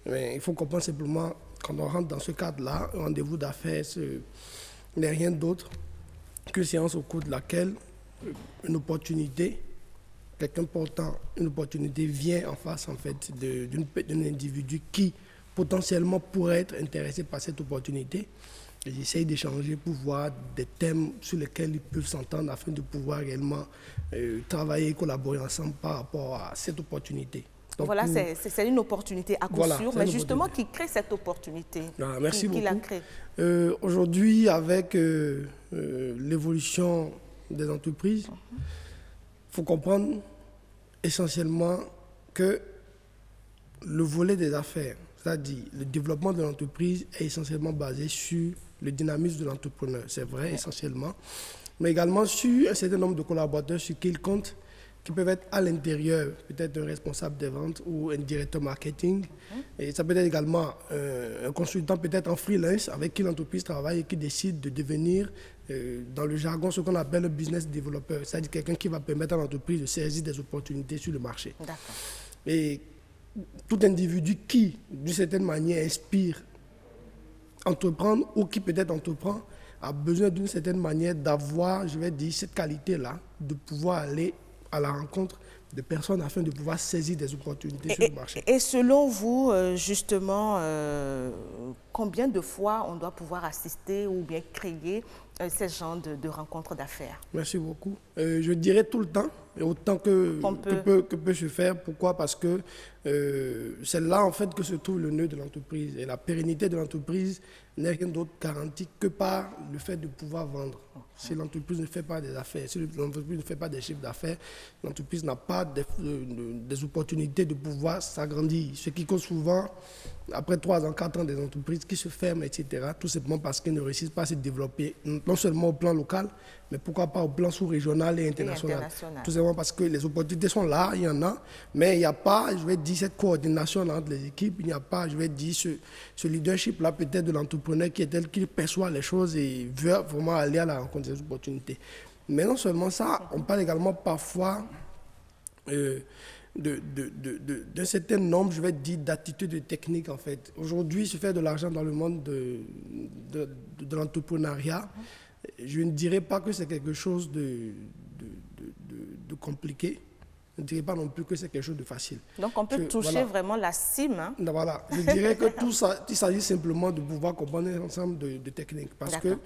Mais il faut comprendre simplement, quand on rentre dans ce cadre-là, un rendez-vous d'affaires n'est rien d'autre qu'une séance au cours de laquelle une opportunité, quelqu'un portant une opportunité vient en face en fait, d'un individu qui potentiellement pourrait être intéressé par cette opportunité. Ils essayent d'échanger pour voir des thèmes sur lesquels ils peuvent s'entendre afin de pouvoir réellement travailler et collaborer ensemble par rapport à cette opportunité. Donc, voilà, c'est une opportunité à coup sûr, mais justement, qui crée cette opportunité? Merci beaucoup. Qui la crée? Aujourd'hui, avec l'évolution des entreprises, il faut comprendre essentiellement que le volet des affaires, c'est-à-dire le développement de l'entreprise, est essentiellement basé sur le dynamisme de l'entrepreneur. C'est vrai, essentiellement, mais également sur un certain nombre de collaborateurs sur qui il compte, qui peuvent être à l'intérieur, peut-être un responsable des ventes ou un directeur marketing. Et ça peut être également un consultant peut-être en freelance avec qui l'entreprise travaille et qui décide de devenir dans le jargon, ce qu'on appelle le business developer, c'est-à-dire quelqu'un qui va permettre à l'entreprise de saisir des opportunités sur le marché. Et tout individu qui, d'une certaine manière, inspire entreprendre ou qui peut-être entreprend, a besoin d'une certaine manière d'avoir, je vais dire, cette qualité-là, de pouvoir aller à la rencontre de personnes afin de pouvoir saisir des opportunités sur le marché. Et selon vous, justement, combien de fois on doit pouvoir assister ou bien créer ces genres de rencontres d'affaires? Merci beaucoup. Je dirais tout le temps, et autant que peut se faire. Pourquoi? Parce que c'est là en fait que se trouve le nœud de l'entreprise. Et la pérennité de l'entreprise n'est rien d'autre garantie que par le fait de pouvoir vendre. Si l'entreprise ne fait pas des affaires, si l'entreprise ne fait pas des chiffres d'affaires, l'entreprise n'a pas des opportunités de pouvoir s'agrandir. Ce qui cause souvent, après 3 ans, 4 ans, des entreprises qui se ferment, etc., tout simplement parce qu'elles ne réussissent pas à se développer, non seulement au plan local, mais pourquoi pas au plan sous-régional et international. Tout simplement parce que les opportunités sont là, il y en a, mais il n'y a pas, je vais dire, cette coordination entre les équipes, il n'y a pas, je vais dire, ce leadership-là peut-être de l'entrepreneur qui est tel qu'il perçoit les choses et veut vraiment aller à la rencontre des opportunités. Mais non seulement ça, on parle également parfois d'un certain nombre, je vais dire, d'attitudes et de techniques en fait. Aujourd'hui, se faire de l'argent dans le monde de l'entrepreneuriat, je ne dirais pas que c'est quelque chose de compliqué. Je ne dirais pas non plus que c'est quelque chose de facile. Donc on peut toucher vraiment la cime. Hein? Voilà, je dirais que tout ça, il s'agit simplement de pouvoir comprendre un ensemble de techniques. Parce que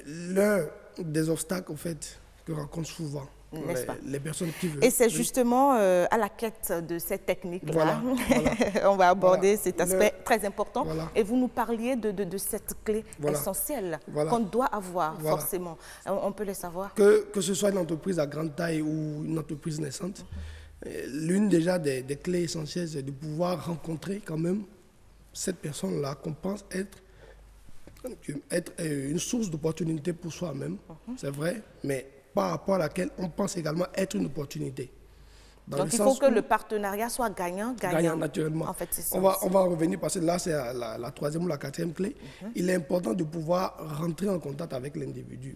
l'un des obstacles en fait, que rencontrent souvent les personnes qui veulent. Et c'est justement à la quête de cette technique-là, on va aborder cet aspect très important. Et vous nous parliez de cette clé essentielle qu'on doit avoir forcément. On peut le savoir. Que ce soit une entreprise à grande taille ou une entreprise naissante, l'une déjà des clés essentielles, c'est de pouvoir rencontrer quand même cette personne-là qu'on pense être une source d'opportunité pour soi-même, c'est vrai, mais par rapport à laquelle on pense également être une opportunité. Donc il faut que le partenariat soit gagnant-gagnant. Gagnant, naturellement. En fait, c'est ça. On va en revenir parce que là, c'est la troisième ou la quatrième clé. Il est important de pouvoir rentrer en contact avec l'individu.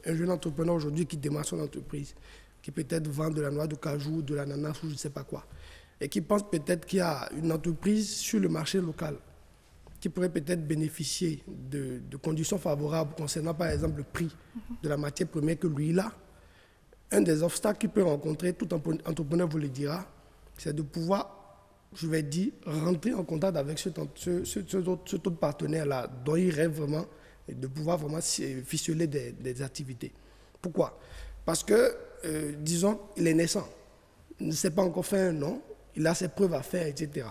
Un jeune entrepreneur aujourd'hui qui démarre son entreprise, qui peut-être vend de la noix de cajou, de l'ananas ou je ne sais pas quoi, et qui pense peut-être qu'il y a une entreprise sur le marché local qui pourrait peut-être bénéficier de conditions favorables concernant par exemple le prix de la matière première que lui il a. Un des obstacles qu'il peut rencontrer, tout entrepreneur vous le dira, c'est de pouvoir, je vais dire, rentrer en contact avec cet autre partenaire-là dont il rêve vraiment, et de pouvoir vraiment ficeler des activités. Pourquoi? Parce que, disons, il est naissant, il ne s'est pas encore fait un nom, il a ses preuves à faire, etc.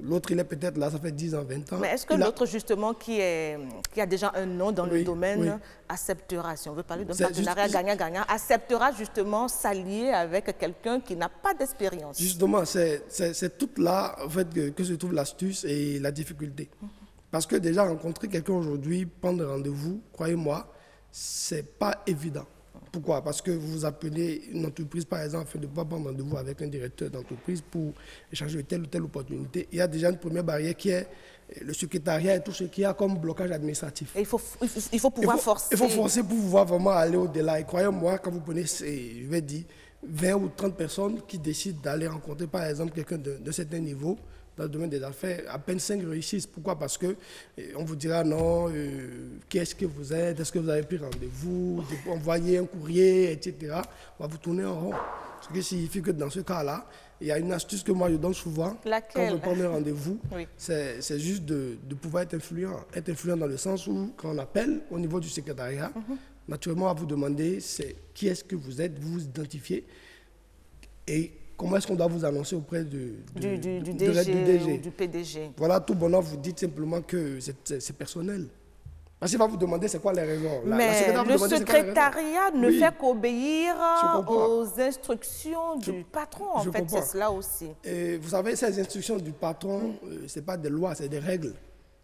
L'autre, il est peut-être là, ça fait 10 ans, 20 ans. Mais est-ce que l'autre, justement, qui a déjà un nom dans le domaine, acceptera, si on veut parler d'un partenariat gagnant-gagnant, acceptera justement s'allier avec quelqu'un qui n'a pas d'expérience? Justement, c'est tout là, en fait, que se trouve l'astuce et la difficulté. Parce que déjà, rencontrer quelqu'un aujourd'hui, prendre rendez-vous, croyez-moi, c'est pas évident. Pourquoi? Parce que vous appelez une entreprise, par exemple, afin de pouvoir prendre rendez-vous avec un directeur d'entreprise pour échanger de telle ou telle opportunité. Il y a déjà une première barrière qui est le secrétariat et tout ce qu'il y a comme blocage administratif. Et il faut pouvoir forcer. Il faut forcer pour pouvoir vraiment aller au-delà. Et croyez-moi, quand vous prenez, je vais dire, 20 ou 30 personnes qui décident d'aller rencontrer, par exemple, quelqu'un de certain niveau, dans le domaine des affaires, à peine 5 réussissent. Pourquoi? Parce qu'on vous dira non, qui est-ce que vous êtes, est-ce que vous avez pris rendez-vous, envoyer un courrier, etc. On va vous tourner en rond. Ce qui signifie que dans ce cas-là, il y a une astuce que moi je donne souvent. Laquelle? Quand je prends un rendez-vous, c'est juste de pouvoir être influent. Être influent dans le sens où, quand on appelle au niveau du secrétariat, naturellement, on va vous demander qui est-ce que vous êtes, vous vous identifiez et comment est-ce qu'on doit vous annoncer auprès du DG ou du PDG? Voilà, tout bonheur, vous dites simplement que c'est personnel. Parce qu'il va vous demander c'est quoi les raisons. Mais le secrétariat ne fait qu'obéir aux instructions du patron, en fait, c'est cela aussi. Et vous savez, ces instructions du patron, ce n'est pas des lois, c'est des règles.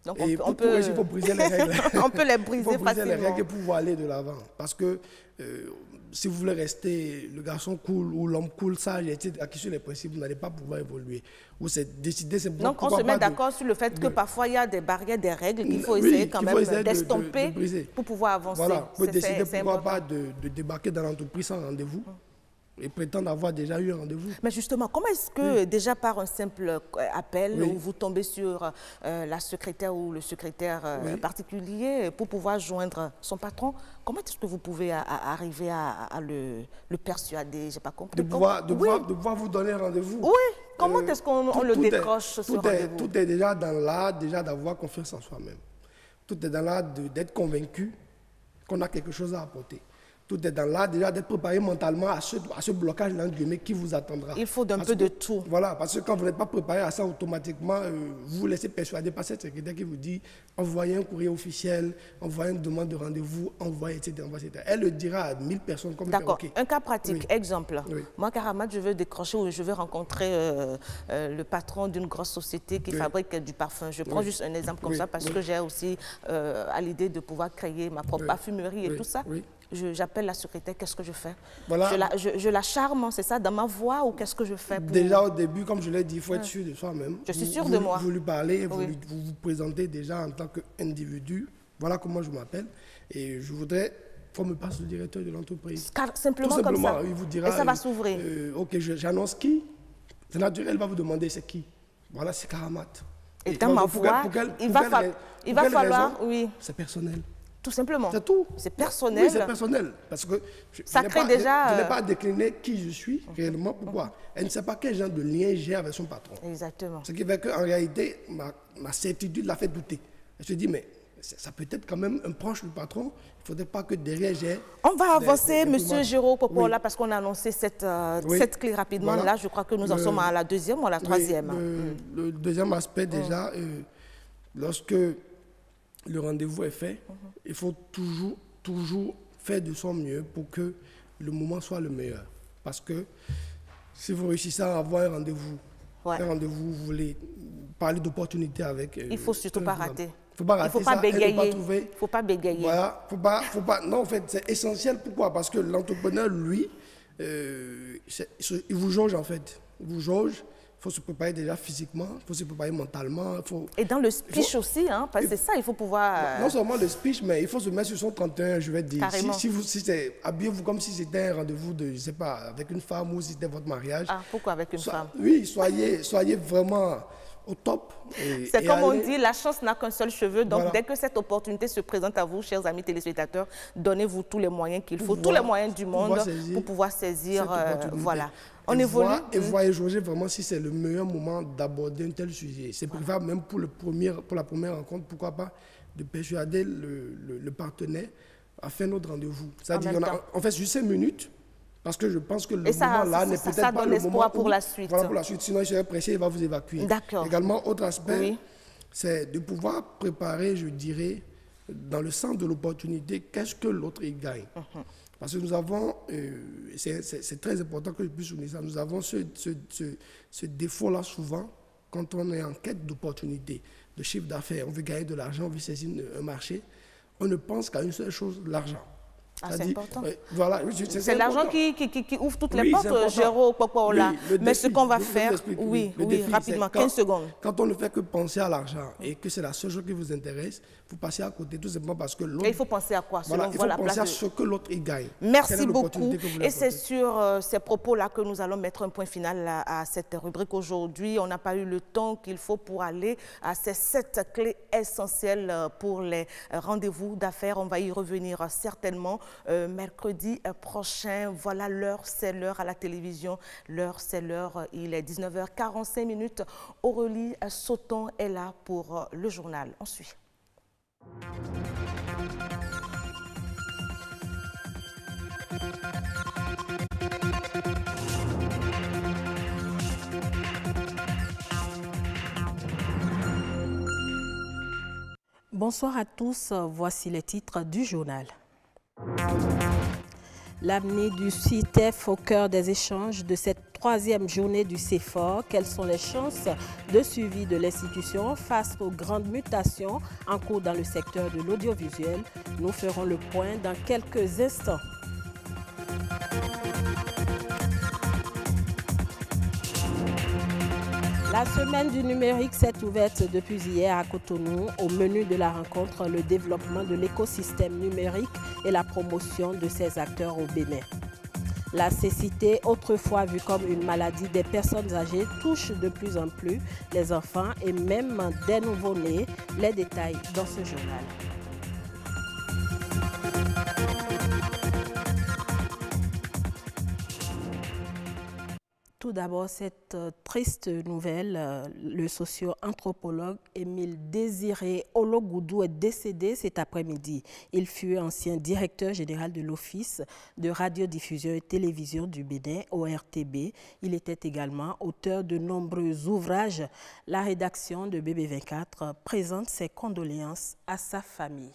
Donc il faut briser les règles. On peut les briser facilement. Il faut briser les règles pour pouvoir aller de l'avant. Parce que si vous voulez rester le garçon cool ou l'homme cool, sage, etc., qui sur les principes, vous n'allez pas pouvoir évoluer. Ou c'est décider simplement. Donc on se met d'accord sur le fait que parfois il y a des barrières, des règles qu'il faut essayer quand même d'estomper pour pouvoir avancer. Voilà, vous décidez pourquoi pas de débarquer dans l'entreprise sans rendez-vous et prétendre avoir déjà eu un rendez-vous. Mais justement, comment est-ce que déjà par un simple appel où vous tombez sur la secrétaire ou le secrétaire particulier pour pouvoir joindre son patron, comment est-ce que vous pouvez arriver à le persuader? Je n'ai pas compris. De pouvoir vous donner rendez-vous. Oui, comment est-ce qu'on le décroche ce rendez-vous? Tout est déjà dans l'art d'avoir confiance en soi-même. Tout est dans l'art d'être convaincu qu'on a quelque chose à apporter. Tout est dans l'art déjà d'être préparé mentalement à ce blocage qui vous attendra. Il faut d'un peu de tout. Voilà, parce que quand vous n'êtes pas préparé à ça, automatiquement, vous vous laissez persuader par cette secrétaire qui vous dit envoyez un courrier officiel, envoyez une demande de rendez-vous, envoyez, etc., etc. Elle le dira à 1000 personnes comme D'accord. Un cas pratique, exemple. Moi, Karamat, je veux décrocher ou je veux rencontrer le patron d'une grosse société qui fabrique du parfum. Je prends juste un exemple comme ça parce que j'ai aussi à l'idée de pouvoir créer ma propre parfumerie et tout ça. J'appelle la secrétaire, qu'est-ce que je fais? Voilà. Je la charme, c'est ça, dans ma voix, ou qu'est-ce que je fais pour... Déjà au début, comme je l'ai dit, il faut être sûr de soi-même. Je suis sûre de moi. Vous lui parlez, vous vous présentez déjà en tant qu'individu. Voilà comment je m'appelle. Et je voudrais qu'on me passe le directeur de l'entreprise. Simplement comme ça. Il vous dira, et ça va s'ouvrir. Ok, j'annonce qui? C'est naturel, il va vous demander c'est qui. Voilà, c'est Karamat. Et dans ma voix, il va falloir, c'est personnel. Tout simplement. C'est tout. C'est personnel. Oui, c'est personnel. Parce que je n'ai pas décliné qui je suis réellement. Pourquoi? Elle ne sait pas quel genre de lien j'ai avec son patron. Exactement. Ce qui fait qu'en réalité, ma certitude l'a fait douter. Elle se dit, mais ça peut être quand même un proche du patron. Il ne faudrait pas que derrière j'ai... On va avancer, M. Géraud Popola, parce qu'on a annoncé cette clé rapidement. Voilà. Là, je crois que nous en sommes à la deuxième ou à la troisième. Le deuxième aspect, déjà, lorsque le rendez-vous est fait, il faut toujours faire de son mieux pour que le moment soit le meilleur. Parce que si vous réussissez à avoir un rendez-vous, vous voulez parler d'opportunités avec... il ne faut surtout pas rater. Il ne faut pas bégayer. Il ne faut pas bégayer. Voilà, faut pas, non, en fait, c'est essentiel. Pourquoi? Parce que l'entrepreneur, lui, il vous jauge, en fait. Il vous jauge. Il faut se préparer déjà physiquement, il faut se préparer mentalement. Et dans le speech aussi, hein, parce que c'est ça, il faut pouvoir... Non seulement le speech, mais il faut se mettre sur son 31, je vais dire. Carrément. Habillez-vous comme si c'était un rendez-vous de, je sais pas, avec une femme ou si c'était votre mariage. Ah, pourquoi avec une femme? Oui, soyez vraiment au top. C'est comme on dit, la chance n'a qu'un seul cheveu. Donc, dès que cette opportunité se présente à vous, chers amis téléspectateurs, donnez-vous tous les moyens qu'il faut, tous les moyens du monde pour pouvoir saisir. Voilà. On évolue. Et voyez jauger vraiment si c'est le meilleur moment d'aborder un tel sujet. C'est préférable même pour la première rencontre, pourquoi pas, de persuader le partenaire à faire notre rendez-vous. C'est-à-dire on fait juste 5 minutes. Parce que je pense que le moment-là n'est peut-être pas le moment pour la suite. Voilà, pour la suite. Sinon, il serait pressé, il va vous évacuer. D'accord. Également, autre aspect, c'est de pouvoir préparer, je dirais, dans le sens de l'opportunité, qu'est-ce que l'autre y gagne. Parce que nous avons, c'est très important que je puisse souligner ça, nous avons ce défaut-là souvent, quand on est en quête d'opportunité, de chiffre d'affaires, on veut gagner de l'argent, on veut saisir un marché, on ne pense qu'à une seule chose, l'argent. Ah, c'est important. Voilà, c'est l'argent qui ouvre toutes les portes, Géraud Popola. Mais ce qu'on va faire, rapidement, 15 secondes. Quand on ne fait que penser à l'argent et que c'est la seule chose qui vous intéresse, vous passez à côté tout simplement parce que l'autre... Et il faut penser à quoi? Voilà, il faut penser à ce que l'autre y gagne. Merci beaucoup. Et c'est sur ces propos-là que nous allons mettre un point final à cette rubrique aujourd'hui. On n'a pas eu le temps qu'il faut pour aller à ces 7 clés essentielles pour les rendez-vous d'affaires. On va y revenir certainement mercredi prochain. Voilà, l'heure, c'est l'heure à la télévision. L'heure, c'est l'heure. Il est 19h45. Aurélie Sauton est là pour le journal. On suit. Bonsoir à tous, voici les titres du journal. L'amener du CITEF au cœur des échanges de cette troisième journée du CEFOR. Quelles sont les chances de suivi de l'institution face aux grandes mutations en cours dans le secteur de l'audiovisuel? Nous ferons le point dans quelques instants. La semaine du numérique s'est ouverte depuis hier à Cotonou. Au menu de la rencontre, le développement de l'écosystème numérique et la promotion de ses acteurs au Bénin. La cécité, autrefois vue comme une maladie des personnes âgées, touche de plus en plus les enfants et même des nouveau-nés. Les détails dans ce journal. Tout d'abord, cette triste nouvelle, le socio-anthropologue Émile Désiré Ologoudou est décédé cet après-midi. Il fut ancien directeur général de l'Office de radiodiffusion et télévision du Bénin, ORTB. Il était également auteur de nombreux ouvrages. La rédaction de BB24 présente ses condoléances à sa famille.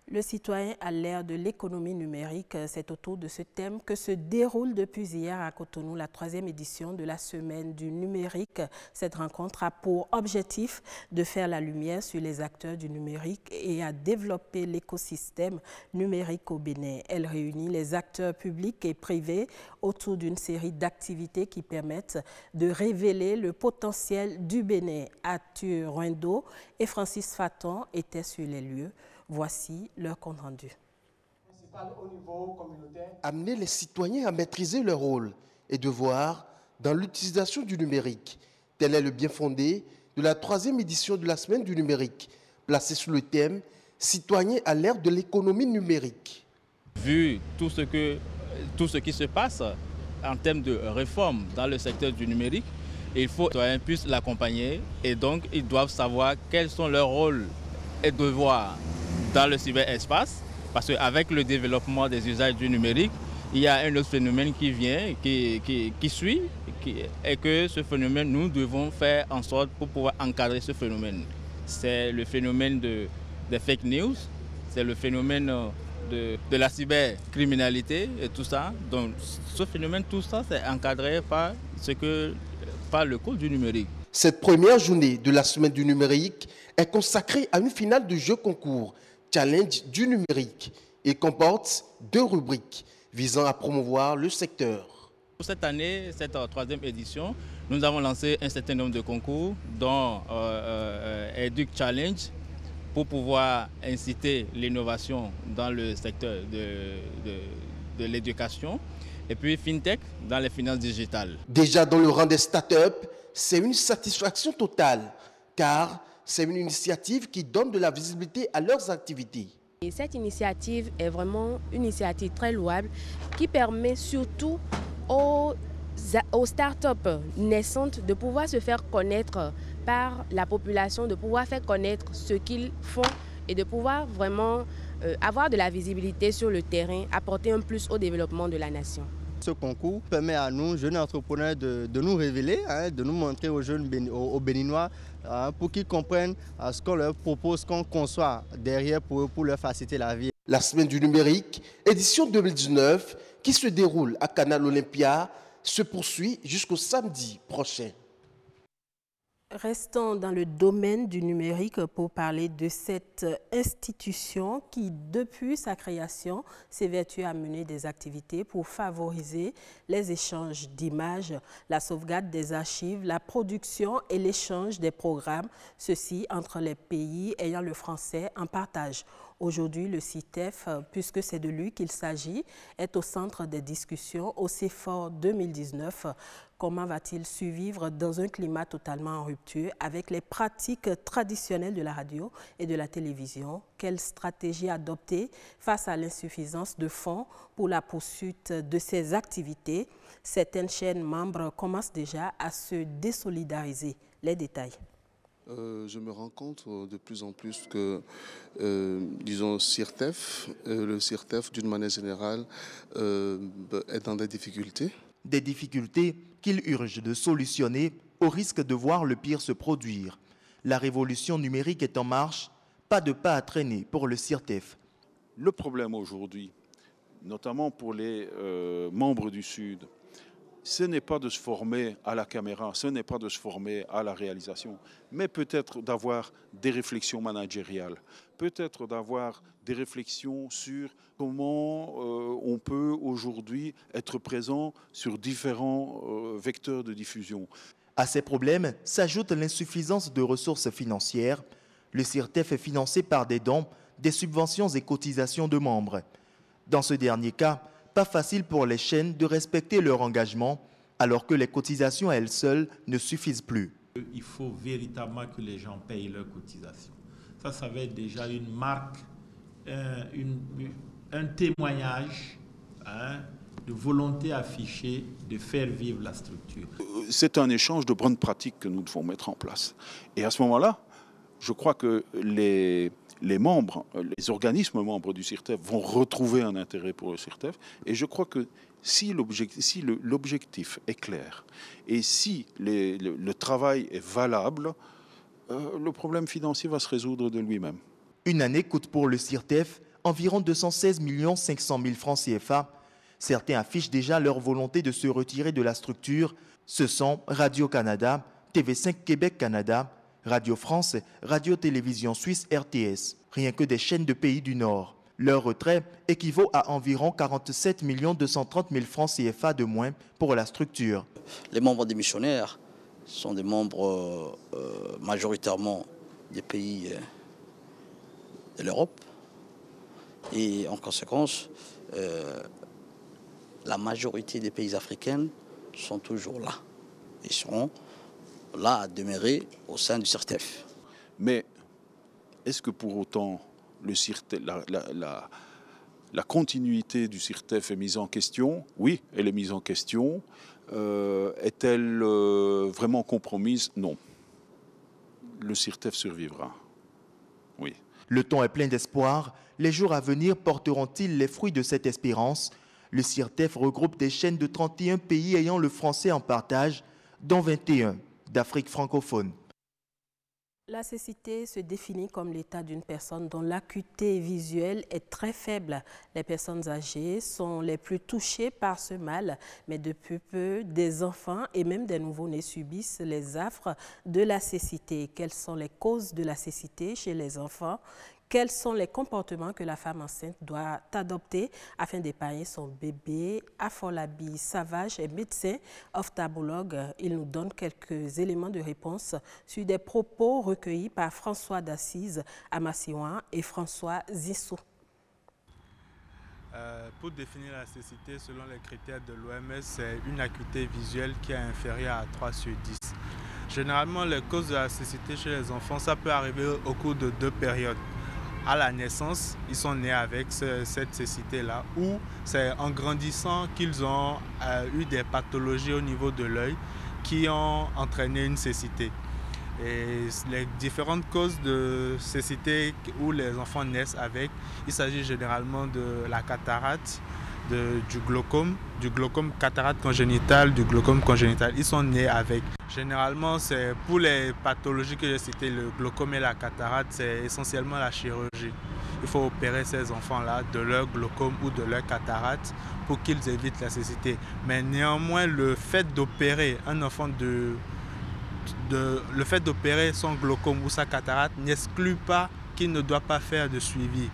Le citoyen à l'ère de l'économie numérique, c'est autour de ce thème que se déroule depuis hier à Cotonou la 3e édition de la semaine du numérique. Cette rencontre a pour objectif de faire la lumière sur les acteurs du numérique et à développer l'écosystème numérique au Bénin. Elle réunit les acteurs publics et privés autour d'une série d'activités qui permettent de révéler le potentiel du Bénin. Arthur Ruindo et Francis Faton étaient sur les lieux. Voici leur compte rendu. Amener les citoyens à maîtriser leur rôle et devoir dans l'utilisation du numérique. Tel est le bien fondé de la 3e édition de la semaine du numérique, placée sous le thème « Citoyens à l'ère de l'économie numérique ». Vu tout ce qui se passe en termes de réforme dans le secteur du numérique, il faut que les citoyens puissent l'accompagner et donc ils doivent savoir quels sont leurs rôles et devoirs dans le cyberespace, parce qu'avec le développement des usages du numérique, il y a un autre phénomène qui vient, qui suit, et que ce phénomène, nous devons faire en sorte pour pouvoir encadrer ce phénomène. C'est le phénomène des fake news, c'est le phénomène de la cybercriminalité et tout ça. Donc ce phénomène, tout ça, c'est encadré par le code du numérique. Cette première journée de la semaine du numérique est consacrée à une finale de jeu concours Challenge du numérique et comporte 2 rubriques visant à promouvoir le secteur. Pour cette année, cette 3e édition, nous avons lancé un certain nombre de concours, dont Educ Challenge, pour pouvoir inciter l'innovation dans le secteur de l'éducation, et puis FinTech dans les finances digitales. Déjà dans le rang des startups, c'est une satisfaction totale, car c'est une initiative qui donne de la visibilité à leurs activités. Et cette initiative est vraiment une initiative très louable qui permet surtout aux startups naissantes de pouvoir se faire connaître par la population, de pouvoir faire connaître ce qu'ils font et de pouvoir vraiment avoir de la visibilité sur le terrain, apporter un plus au développement de la nation. Ce concours permet à nous, jeunes entrepreneurs, de nous révéler, de nous montrer aux Béninois pour qu'ils comprennent ce qu'on leur propose, ce qu'on conçoit derrière pour eux, pour leur faciliter la vie. La semaine du numérique, édition 2019, qui se déroule à Canal Olympia, se poursuit jusqu'au samedi prochain. Restons dans le domaine du numérique pour parler de cette institution qui, depuis sa création, s'évertue à mener des activités pour favoriser les échanges d'images, la sauvegarde des archives, la production et l'échange des programmes, ceci entre les pays ayant le français en partage. Aujourd'hui, le CITEF, puisque c'est de lui qu'il s'agit, est au centre des discussions au CEFOR 2019. Comment va-t-il survivre dans un climat totalement en rupture avec les pratiques traditionnelles de la radio et de la télévision? Quelle stratégie adopter face à l'insuffisance de fonds pour la poursuite de ces activités? Certaines chaînes membres commencent déjà à se désolidariser. Les détails. Je me rends compte de plus en plus que, disons, le CIRTEF, d'une manière générale, est dans des difficultés. Des difficultés qu'il urge de solutionner au risque de voir le pire se produire. La révolution numérique est en marche, pas de pas à traîner pour le CIRTEF. Le problème aujourd'hui, notamment pour les membres du Sud, ce n'est pas de se former à la caméra, ce n'est pas de se former à la réalisation, mais peut-être d'avoir des réflexions managériales, peut-être d'avoir des réflexions sur comment on peut aujourd'hui être présent sur différents vecteurs de diffusion. À ces problèmes s'ajoute l'insuffisance de ressources financières. Le CIRTEF est financé par des dons, des subventions et cotisations de membres. Dans ce dernier cas, pas facile pour les chaînes de respecter leur engagement, alors que les cotisations à elles seules ne suffisent plus. Il faut véritablement que les gens payent leurs cotisations. Ça va être déjà une marque, un témoignage de volonté affichée de faire vivre la structure. C'est un échange de bonnes pratiques que nous devons mettre en place. Et à ce moment-là, je crois que les membres, les organismes membres du CIRTEF vont retrouver un intérêt pour le CIRTEF. Et je crois que si l'objectif est clair et si le travail est valable, le problème financier va se résoudre de lui-même. Une année coûte pour le CIRTEF environ 216 500 000 francs CFA. Certains affichent déjà leur volonté de se retirer de la structure. Ce sont Radio-Canada, TV5 Québec-Canada, Radio France, Radio-Télévision Suisse RTS, rien que des chaînes de pays du Nord. Leur retrait équivaut à environ 47 230 000 francs CFA de moins pour la structure. Les membres démissionnaires sont des membres majoritairement des pays de l'Europe et en conséquence, la majorité des pays africains sont toujours là. Ils seront là à demeurer au sein du CIRTEF. Mais est-ce que pour autant la continuité du CIRTEF est mise en question? Oui, elle est mise en question. Est-elle vraiment compromise? Non. Le CIRTEF survivra. Oui. Le temps est plein d'espoir. Les jours à venir porteront-ils les fruits de cette espérance? Le CIRTEF regroupe des chaînes de 31 pays ayant le français en partage, dont 21 d'Afrique francophone. La cécité se définit comme l'état d'une personne dont l'acuité visuelle est très faible. Les personnes âgées sont les plus touchées par ce mal, mais depuis peu, des enfants et même des nouveau-nés subissent les affres de la cécité. Quelles sont les causes de la cécité chez les enfants? Quels sont les comportements que la femme enceinte doit adopter afin d'épargner son bébé? Afolabi Savage est médecin ophtalmologue. Il nous donne quelques éléments de réponse sur des propos recueillis par François d'Assise Amassiouan et François Zissou. Pour définir la cécité, selon les critères de l'OMS, c'est une acuité visuelle qui est inférieure à 3 sur 10. Généralement, les causes de la cécité chez les enfants, ça peut arriver au cours de 2 périodes. À la naissance, ils sont nés avec cette cécité-là, ou c'est en grandissant qu'ils ont eu des pathologies au niveau de l'œil qui ont entraîné une cécité. Et les différentes causes de cécité où les enfants naissent avec, il s'agit généralement de la cataracte, du glaucome cataracte congénitale, du glaucome congénital. Ils sont nés avec. Généralement, c'est pour les pathologies que j'ai citées, le glaucome et la cataracte, c'est essentiellement la chirurgie. Il faut opérer ces enfants-là de leur glaucome ou de leur cataracte pour qu'ils évitent la cécité. Mais néanmoins, le fait d'opérer un enfant le fait d'opérer son glaucome ou sa cataracte n'exclut pas qu'il ne doit pas faire de suivi.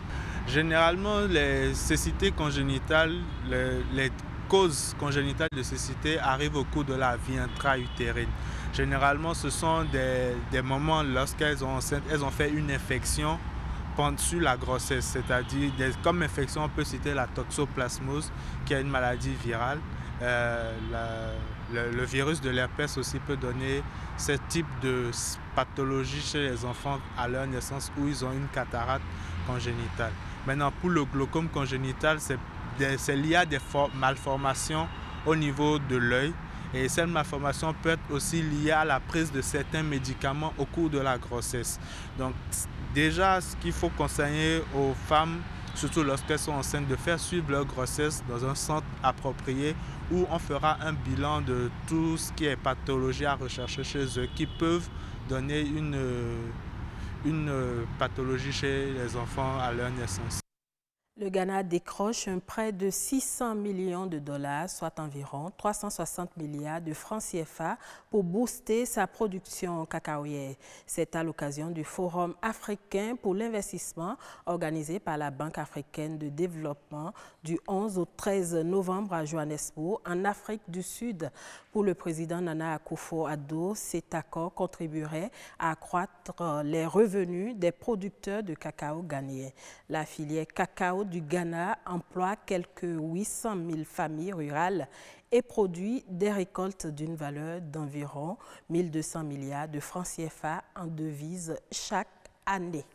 Généralement, les cécités congénitales, les causes congénitales de cécité arrivent au cours de la vie intra-utérine. Généralement, ce sont des moments lorsqu'elles sont enceintes, elles ont fait une infection pendant la grossesse, c'est-à-dire comme infection, on peut citer la toxoplasmose, qui est une maladie virale. Le virus de l'herpès aussi peut donner ce type de pathologie chez les enfants à leur naissance où ils ont une cataracte congénitale. Maintenant, pour le glaucome congénital, c'est lié à des malformations au niveau de l'œil. Et cette malformation peut être aussi liée à la prise de certains médicaments au cours de la grossesse. Donc déjà, ce qu'il faut conseiller aux femmes, surtout lorsqu'elles sont enceintes, de faire suivre leur grossesse dans un centre approprié où on fera un bilan de tout ce qui est pathologie à rechercher chez eux qui peuvent donner une pathologie chez les enfants à leur naissance. Le Ghana décroche un prêt de 600 millions de dollars, soit environ 360 milliards de francs CFA, pour booster sa production cacaoyère. C'est à l'occasion du Forum africain pour l'investissement organisé par la Banque africaine de développement du 11 au 13 novembre à Johannesburg, en Afrique du Sud. Pour le président Nana Akufo-Addo, cet accord contribuerait à accroître les revenus des producteurs de cacao ghanéens. La filière cacao du Ghana emploie quelques 800 000 familles rurales et produit des récoltes d'une valeur d'environ 1 200 milliards de francs CFA en devises chaque année.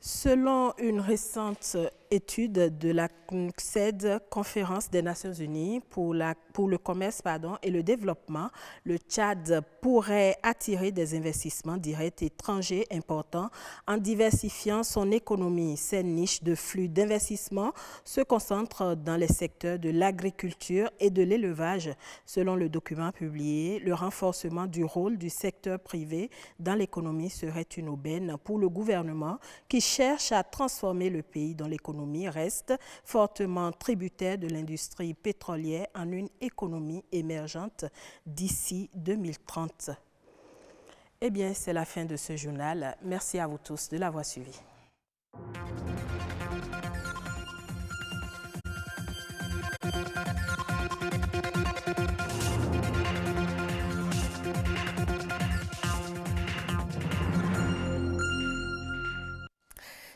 Selon une récente étude de la CNUCED, Conférence des Nations Unies pour le commerce et le développement, le Tchad pourrait attirer des investissements directs étrangers importants en diversifiant son économie. Ces niches de flux d'investissement se concentrent dans les secteurs de l'agriculture et de l'élevage. Selon le document publié, le renforcement du rôle du secteur privé dans l'économie serait une aubaine pour le gouvernement qui cherche à transformer le pays dont l'économie reste fortement tributaire de l'industrie pétrolière en une économie émergente d'ici 2030. Eh bien, c'est la fin de ce journal. Merci à vous tous de l'avoir suivi.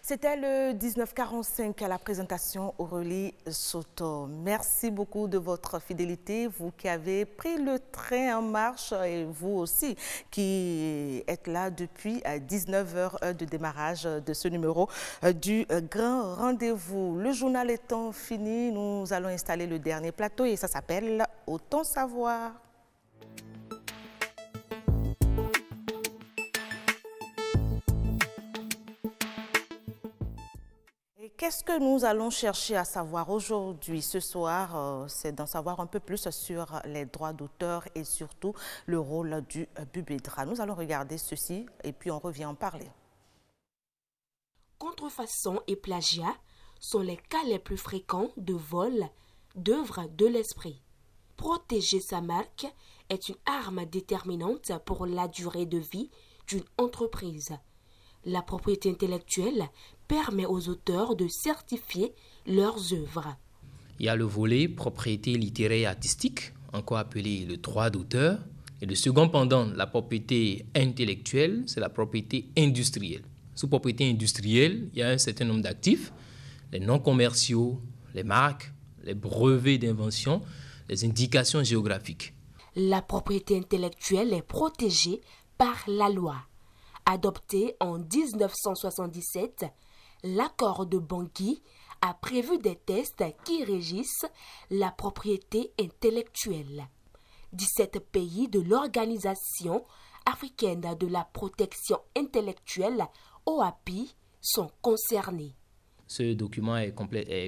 C'était le 1945 à la présentation Aurélie Soto. Merci beaucoup de votre fidélité, vous qui avez pris le train en marche et vous aussi qui êtes là depuis 19h, heure de démarrage de ce numéro du Grand Rendez-vous. Le journal étant fini, nous allons installer le dernier plateau et ça s'appelle Autant savoir. Qu'est-ce que nous allons chercher à savoir aujourd'hui? Ce soir, c'est d'en savoir un peu plus sur les droits d'auteur et surtout le rôle du BUBEDRA. Nous allons regarder ceci et puis on revient en parler. Contrefaçon et plagiat sont les cas les plus fréquents de vol d'œuvres de l'esprit. Protéger sa marque est une arme déterminante pour la durée de vie d'une entreprise. La propriété intellectuelle permet aux auteurs de certifier leurs œuvres. Il y a le volet propriété littéraire et artistique, encore appelé le droit d'auteur. Et le second pendant, la propriété intellectuelle, c'est la propriété industrielle. Sous propriété industrielle, il y a un certain nombre d'actifs, les non commerciaux, les marques, les brevets d'invention, les indications géographiques. La propriété intellectuelle est protégée par la loi. Adopté en 1977, l'accord de Bangui a prévu des tests qui régissent la propriété intellectuelle. 17 pays de l'Organisation africaine de la protection intellectuelle, OAPI, sont concernés. Ce document est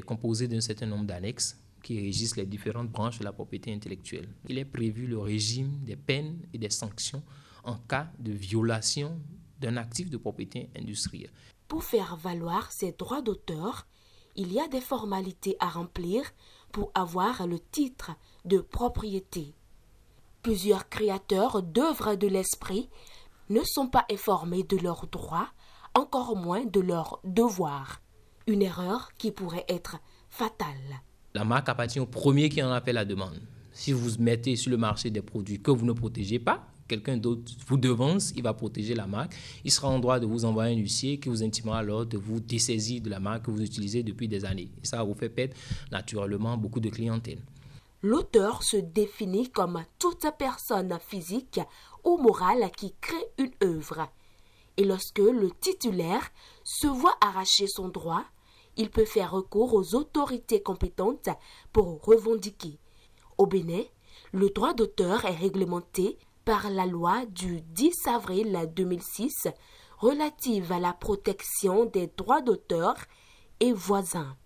composé d'un certain nombre d'annexes qui régissent les différentes branches de la propriété intellectuelle. Il est prévu le régime des peines et des sanctions en cas de violation d'un actif de propriété industrielle. Pour faire valoir ces droits d'auteur, il y a des formalités à remplir pour avoir le titre de propriété. Plusieurs créateurs d'œuvres de l'esprit ne sont pas informés de leurs droits, encore moins de leurs devoirs. Une erreur qui pourrait être fatale. La marque appartient au premier qui en a fait la demande. Si vous mettez sur le marché des produits que vous ne protégez pas, quelqu'un d'autre vous devance, il va protéger la marque. Il sera en droit de vous envoyer un huissier qui vous intimera alors de vous dessaisir de la marque que vous utilisez depuis des années. Et ça vous fait perdre naturellement beaucoup de clientèle. L'auteur se définit comme toute personne physique ou morale qui crée une œuvre. Et lorsque le titulaire se voit arracher son droit, il peut faire recours aux autorités compétentes pour revendiquer. Au Bénin, le droit d'auteur est réglementé par la loi du 10 avril 2006 relative à la protection des droits d'auteur et voisins.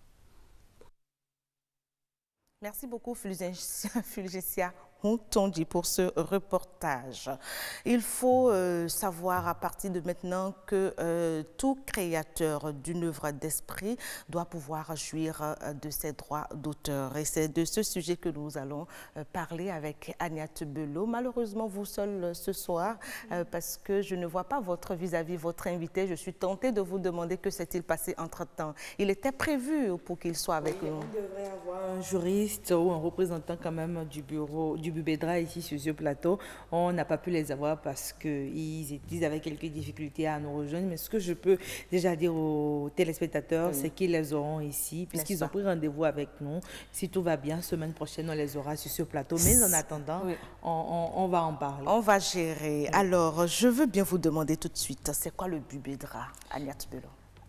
Merci beaucoup Fulgencia Houtondi pour ce reportage. Il faut savoir à partir de maintenant que tout créateur d'une œuvre d'esprit doit pouvoir jouir de ses droits d'auteur. Et c'est de ce sujet que nous allons parler avec Agnès Belot. Malheureusement, vous seul ce soir, parce que je ne vois pas votre vis-à-vis, votre invité. Je suis tentée de vous demander que s'est-il passé entre-temps. Il était prévu pour qu'il soit avec nous. On devrait avoir un juriste ou un représentant quand même du bureau du Bubedra ici sur ce plateau. On n'a pas pu les avoir parce qu'ils avaient quelques difficultés à nous rejoindre. Mais ce que je peux déjà dire aux téléspectateurs, c'est qu'ils les auront ici, puisqu'ils ont pris rendez-vous avec nous. Si tout va bien, semaine prochaine, on les aura sur ce plateau. Mais en attendant, on va en parler. On va gérer. Alors, je veux bien vous demander tout de suite, c'est quoi le Bubedra, Agnès Belot?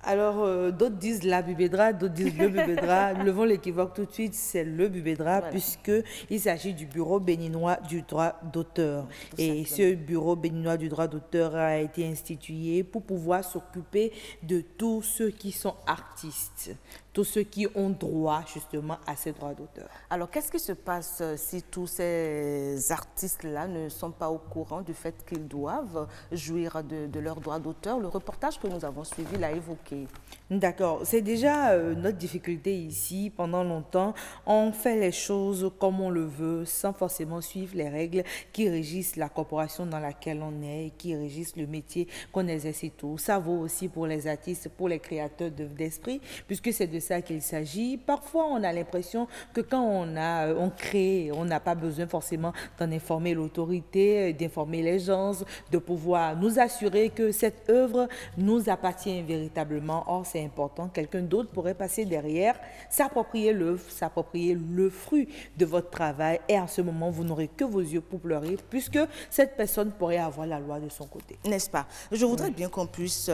Alors, d'autres disent la Bubedra, d'autres disent le Bubedra. Levons l'équivoque tout de suite, c'est le Bubedra, puisqu'il s'agit du Bureau béninois du droit d'auteur. Et ce Bureau béninois du droit d'auteur a été institué pour pouvoir s'occuper de tous ceux qui sont artistes, tous ceux qui ont droit justement à ces droits d'auteur. Alors, qu'est-ce qui se passe si tous ces artistes-là ne sont pas au courant du fait qu'ils doivent jouir de leurs droits d'auteur? Le reportage que nous avons suivi l'a évoqué. D'accord, c'est déjà notre difficulté ici. Pendant longtemps, on fait les choses comme on le veut, sans forcément suivre les règles qui régissent la corporation dans laquelle on est, qui régissent le métier qu'on exerce et tout. Ça vaut aussi pour les artistes, pour les créateurs d'œuvres d'esprit, puisque c'est de ça qu'il s'agit. Parfois, on a l'impression que quand on crée, on n'a pas besoin forcément d'en informer l'autorité, d'informer les gens, de pouvoir nous assurer que cette œuvre nous appartient véritablement. Or, c'est important, quelqu'un d'autre pourrait passer derrière, s'approprier l'œuvre, s'approprier le fruit de votre travail, et en ce moment, vous n'aurez que vos yeux pour pleurer, puisque cette personne pourrait avoir la loi de son côté. N'est-ce pas? Je voudrais bien qu'on puisse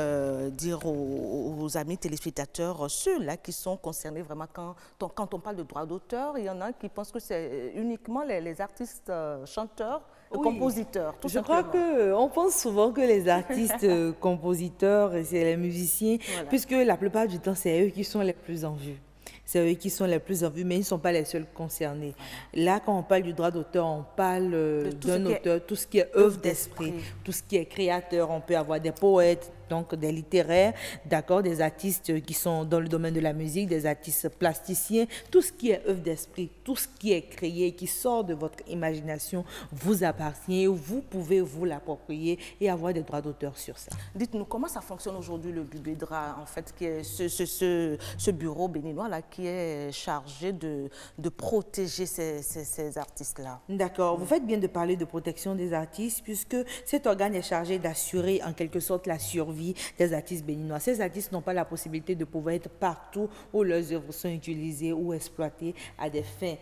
dire aux amis téléspectateurs, ceux-là qui sont concernés vraiment quand on parle de droit d'auteur, il y en a qui pensent que c'est uniquement les artistes chanteurs, compositeurs. Je crois qu'on pense souvent que les artistes compositeurs, c'est les musiciens, puisque la plupart du temps, c'est eux qui sont les plus en vue. C'est eux qui sont les plus en vue, mais ils ne sont pas les seuls concernés. Là, quand on parle du droit d'auteur, on parle d'un auteur, tout ce qui est œuvre d'esprit, tout ce qui est créateur. On peut avoir des poètes, donc des littéraires, d'accord, des artistes qui sont dans le domaine de la musique, des artistes plasticiens, tout ce qui est œuvre d'esprit, tout ce qui est créé, qui sort de votre imagination, vous appartient, vous pouvez vous l'approprier et avoir des droits d'auteur sur ça. Dites-nous, comment ça fonctionne aujourd'hui le Bubedra, en fait, qui est ce bureau béninois-là qui est chargé de protéger ces artistes-là? D'accord, vous faites bien de parler de protection des artistes, puisque cet organe est chargé d'assurer en quelque sorte la survie des artistes béninois. Ces artistes n'ont pas la possibilité de pouvoir être partout où leurs œuvres sont utilisées ou exploitées à des fins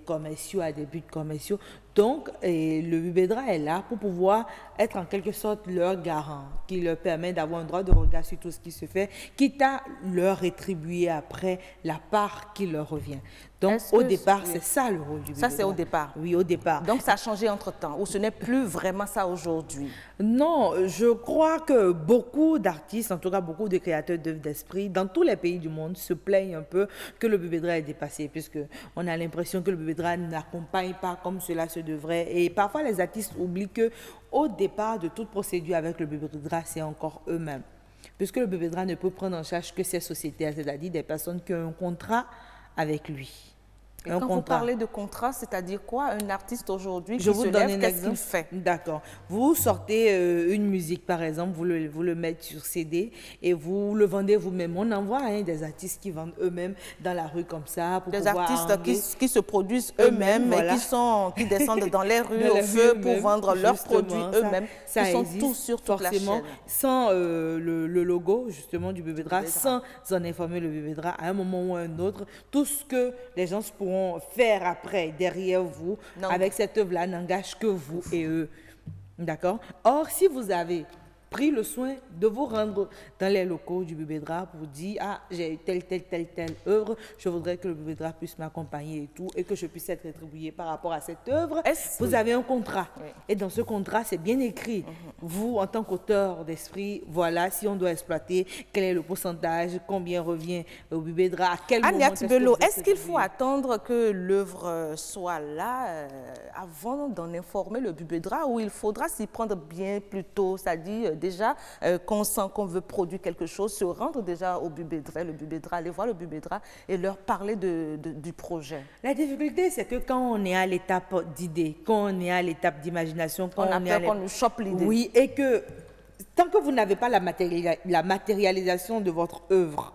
commerciaux, à des buts commerciaux. Donc, le Bubedra est là pour pouvoir être en quelque sorte leur garant, qui leur permet d'avoir un droit de regard sur tout ce qui se fait, quitte à leur rétribuer après la part qui leur revient. Donc, au départ, c'est ça le rôle du Bubedra. Ça, c'est au départ? Oui, au départ. Donc, ça a changé entre-temps, ou ce n'est plus vraiment ça aujourd'hui? Non, je crois que beaucoup d'artistes, en tout cas beaucoup de créateurs d'œuvres d'esprit, dans tous les pays du monde, se plaignent un peu que le Bubedra est dépassé, puisqu'on a l'impression que le Bubedra n'accompagne pas comme cela se devrait. Et parfois, les artistes oublient qu'au départ de toute procédure avec le Bubedra, c'est encore eux-mêmes. Puisque le Bubedra ne peut prendre en charge que ces sociétés, c'est-à-dire des personnes qui ont un contrat avec lui. Et quand vous parlez de contrat, c'est-à-dire quoi? Un artiste aujourd'hui qui se lève, qu'est-ce qu'il fait? D'accord. Vous sortez une musique, par exemple, vous le mettez sur CD et vous le vendez vous-même. On en voit des artistes qui vendent eux-mêmes dans la rue comme ça. Pour des artistes qui se produisent eux-mêmes voilà. et qui descendent dans les rues au feu pour vendre leurs produits eux-mêmes. Ils sont tous sur toute la chaîne. Sans le logo, justement, du Bubedra, sans en informer le Bubedra, à un moment ou à un autre, tout ce que les gens pourront faire après, derrière vous, avec cette œuvre-là, n'engage que vous et eux. D'accord? Or, si vous avez pris le soin de vous rendre dans les locaux du Bubedra pour dire « Ah, j'ai telle œuvre, je voudrais que le Bubedra puisse m'accompagner et tout, et que je puisse être rétribué par rapport à cette œuvre. » Vous avez un contrat. Oui. Et dans ce contrat, c'est bien écrit. Vous, en tant qu'auteur d'esprit, voilà, si on doit exploiter, quel est le pourcentage, combien revient au Bubedra, à quel moment... Agnès Bello, est-ce qu'il faut attendre que l'œuvre soit là avant d'en informer le Bubedra, ou il faudra s'y prendre bien plus tôt, c'est-à-dire déjà qu'on sent qu'on veut produire quelque chose, se rendre déjà au Bubedra, aller voir le Bubedra et leur parler du projet? La difficulté, c'est que quand on est à l'étape d'idée, quand on est à l'étape d'imagination, quand on a peur qu'on nous chope l'idée. Oui, et que tant que vous n'avez pas la matérialisation de votre œuvre,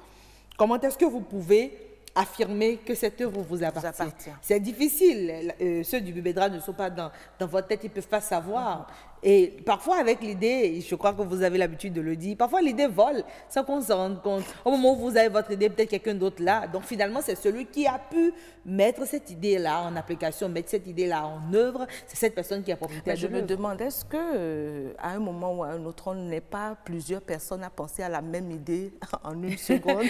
comment est-ce que vous pouvez affirmer que cette œuvre vous appartient? C'est difficile. Ceux du Bubedra ne sont pas dans votre tête, ils ne peuvent pas savoir. Et parfois, avec l'idée, je crois que vous avez l'habitude de le dire, parfois l'idée vole sans qu'on s'en rende compte. Au moment où vous avez votre idée, peut-être quelqu'un d'autre là. Donc finalement, c'est celui qui a pu mettre cette idée-là en application, mettre cette idée-là en œuvre, c'est cette personne qui a propriétaire de l'œuvre. Je me demande, est-ce qu'à un moment ou à un autre, on n'est pas plusieurs personnes à penser à la même idée en une seconde?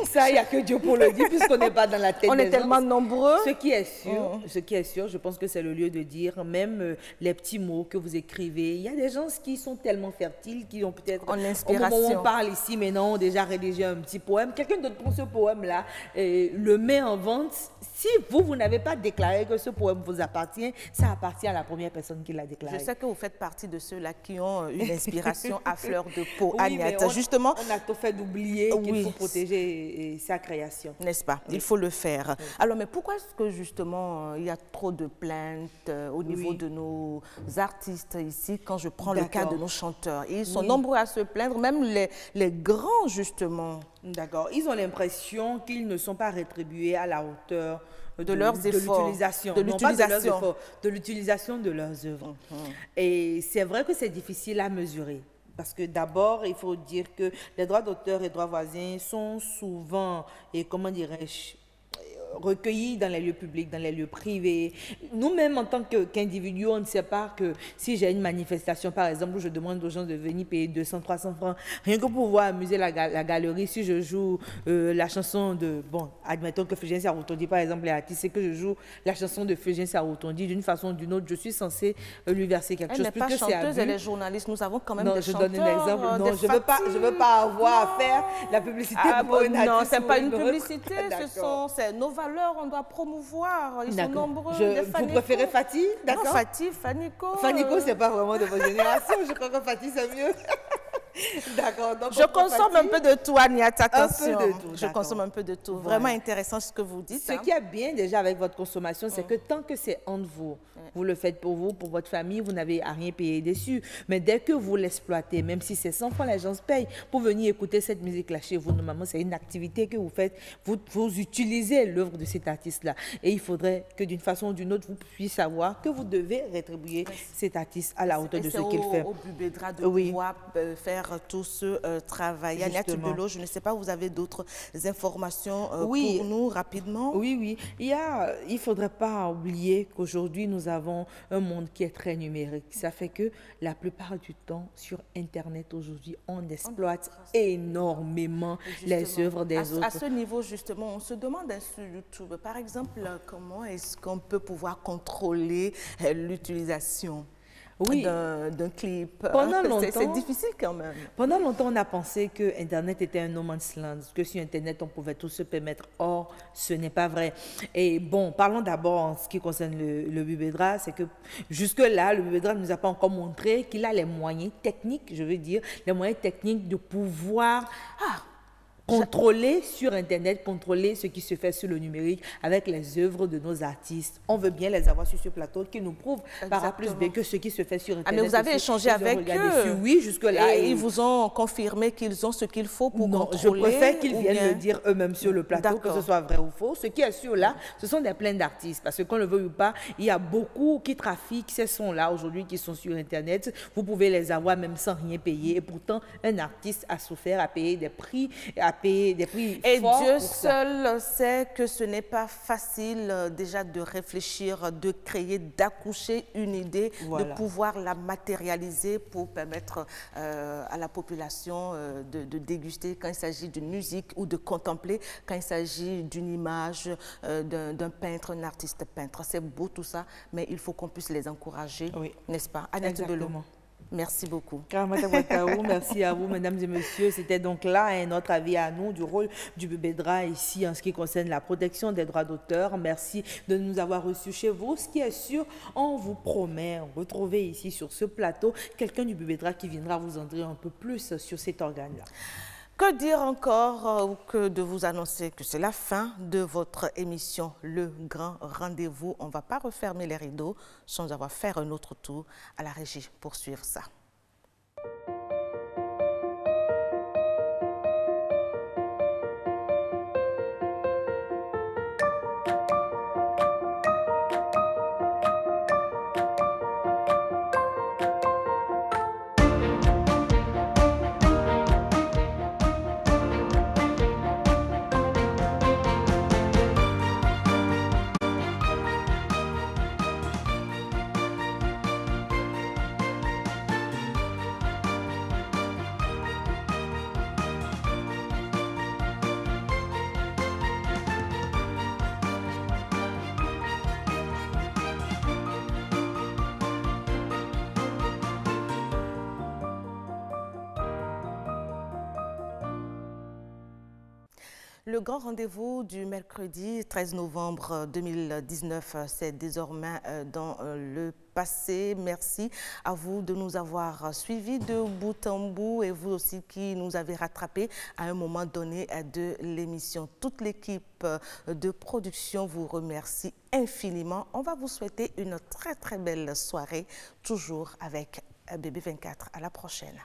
Ça, il n'y a que Dieu pour le dire, puisqu'on n'est pas dans la tête des gens. On est tellement nombreux. Ce qui est sûr, je pense que c'est le lieu de dire, même les petits mots que vous écrivez, il y a des gens qui sont tellement fertiles, qui ont peut-être, en inspiration, au moment où on parle ici, maintenant, ont déjà rédigé un petit poème. Quelqu'un d'autre prend ce poème-là, le met en vente. Si vous n'avez pas déclaré que ce poème vous appartient, ça appartient à la première personne qui l'a déclaré. Je sais que vous faites partie de ceux-là qui ont une inspiration à fleur de peau. Oui, Agnès, justement, on a tout fait d'oublier qu'il faut protéger sa création. N'est-ce pas? Il faut le faire. Oui. Alors, mais pourquoi est-ce que justement, il y a trop de plaintes au niveau de nos artistes ici, quand je prends le cas de nos chanteurs? Ils sont nombreux à se plaindre, même les grands, justement. D'accord. Ils ont l'impression qu'ils ne sont pas rétribués à la hauteur de leurs efforts, de l'utilisation de leurs œuvres. Et c'est vrai que c'est difficile à mesurer. Parce que d'abord, il faut dire que les droits d'auteur et droits voisins sont souvent, et comment dirais-je, recueillis dans les lieux publics, dans les lieux privés. Nous-mêmes, en tant qu'individus, on ne sait pas que si j'ai une manifestation, par exemple, où je demande aux gens de venir payer 200, 300 francs, rien que pour pouvoir amuser la galerie, si je joue la chanson de... Bon, admettons que Fulgence Arotondi, par exemple, est artiste, et que je joue la chanson de Fulgence Arotondi, d'une façon ou d'une autre, je suis censée lui verser quelque chose. Elle n'est pas chanteuse, elle est journaliste. Nous avons quand même des chanteurs. Je donne un exemple. Non, je veux pas avoir à faire la publicité pour une artiste. Non, ce n'est pas une publicité, c'est nos valeurs, on doit promouvoir. Ils sont nombreux. Vous préférez Fatih? D'accord. Non, Fatih, Fanico. Fanico, c'est pas vraiment de votre génération. Je crois que Fatih, c'est mieux. D'accord. Je consomme un peu de tout, Agnès, attention. Un peu de tout, je consomme un peu de tout. Vraiment intéressant ce que vous dites. Ce qui est bien déjà avec votre consommation, c'est que tant que c'est entre vous, vous le faites pour vous, pour votre famille, vous n'avez à rien payer dessus. Mais dès que vous l'exploitez, même si c'est 100 francs, les gens se payent pour venir écouter cette musique-là chez vous. Normalement, c'est une activité que vous faites. Vous utilisez l'œuvre de cet artiste-là. Et il faudrait que d'une façon ou d'une autre, vous puissiez savoir que vous devez rétribuer cet artiste à la hauteur de ce qu'il fait. Au Bubedra de pouvoir faire tout ce travail. Agnès Bello, je ne sais pas, vous avez d'autres informations pour nous rapidement? Oui. Il ne faudrait pas oublier qu'aujourd'hui, nous avons un monde qui est très numérique. Ça fait que la plupart du temps, sur Internet aujourd'hui, on exploite énormément les œuvres des autres. À ce niveau, justement, on se demande sur YouTube, par exemple, comment est-ce qu'on peut pouvoir contrôler l'utilisation d'un clip? Pendant longtemps, c'est difficile quand même. Pendant longtemps, on a pensé que Internet était un no man's land, que sur Internet, on pouvait tout se permettre. Or, ce n'est pas vrai. Et bon, parlons d'abord en ce qui concerne le Bubedra, c'est que jusque-là, le Bubedra ne nous a pas encore montré qu'il a les moyens techniques, je veux dire, les moyens techniques de pouvoir... contrôler sur Internet, contrôler ce qui se fait sur le numérique avec les œuvres de nos artistes. On veut bien les avoir sur ce plateau qui nous prouvent par A plus B que ce qui se fait sur Internet. Mais vous avez échangé avec eux? Oui, jusque-là. Et ils vous ont confirmé qu'ils ont ce qu'il faut pour contrôler? Je préfère qu'ils viennent le dire eux-mêmes sur le plateau, que ce soit vrai ou faux. Ce qui est sûr là, ce sont des plaintes d'artistes. Parce que qu'on le veut ou pas, il y a beaucoup qui trafiquent ces sons-là aujourd'hui qui sont sur Internet. Vous pouvez les avoir même sans rien payer. Et pourtant, un artiste a souffert à payer des prix, à taper des prix Et forts Dieu pour ça. seul sait que ce n'est pas facile déjà de réfléchir, de créer, d'accoucher une idée, Voilà. de pouvoir la matérialiser pour permettre à la population de déguster quand il s'agit d'une musique ou de contempler quand il s'agit d'une image d'un peintre, un artiste peintre. C'est beau tout ça, mais il faut qu'on puisse les encourager, n'est-ce pas? Annette Delon. Exactement. Merci beaucoup. Karamata Ouattao, merci à vous, mesdames et messieurs. C'était donc là notre avis à nous du rôle du Bébédra ici en ce qui concerne la protection des droits d'auteur. Merci de nous avoir reçus chez vous. Ce qui est sûr, on vous promet retrouver ici sur ce plateau quelqu'un du Bébédra qui viendra vous en dire un peu plus sur cet organe-là. Que dire encore que de vous annoncer que c'est la fin de votre émission Le Grand Rendez-vous. On ne va pas refermer les rideaux sans avoir fait un autre tour à la régie pour suivre ça. Le grand rendez-vous du mercredi 13 novembre 2019, c'est désormais dans le passé. Merci à vous de nous avoir suivis de bout en bout et vous aussi qui nous avez rattrapés à un moment donné de l'émission. Toute l'équipe de production vous remercie infiniment. On va vous souhaiter une très très belle soirée, toujours avec BB24. À la prochaine.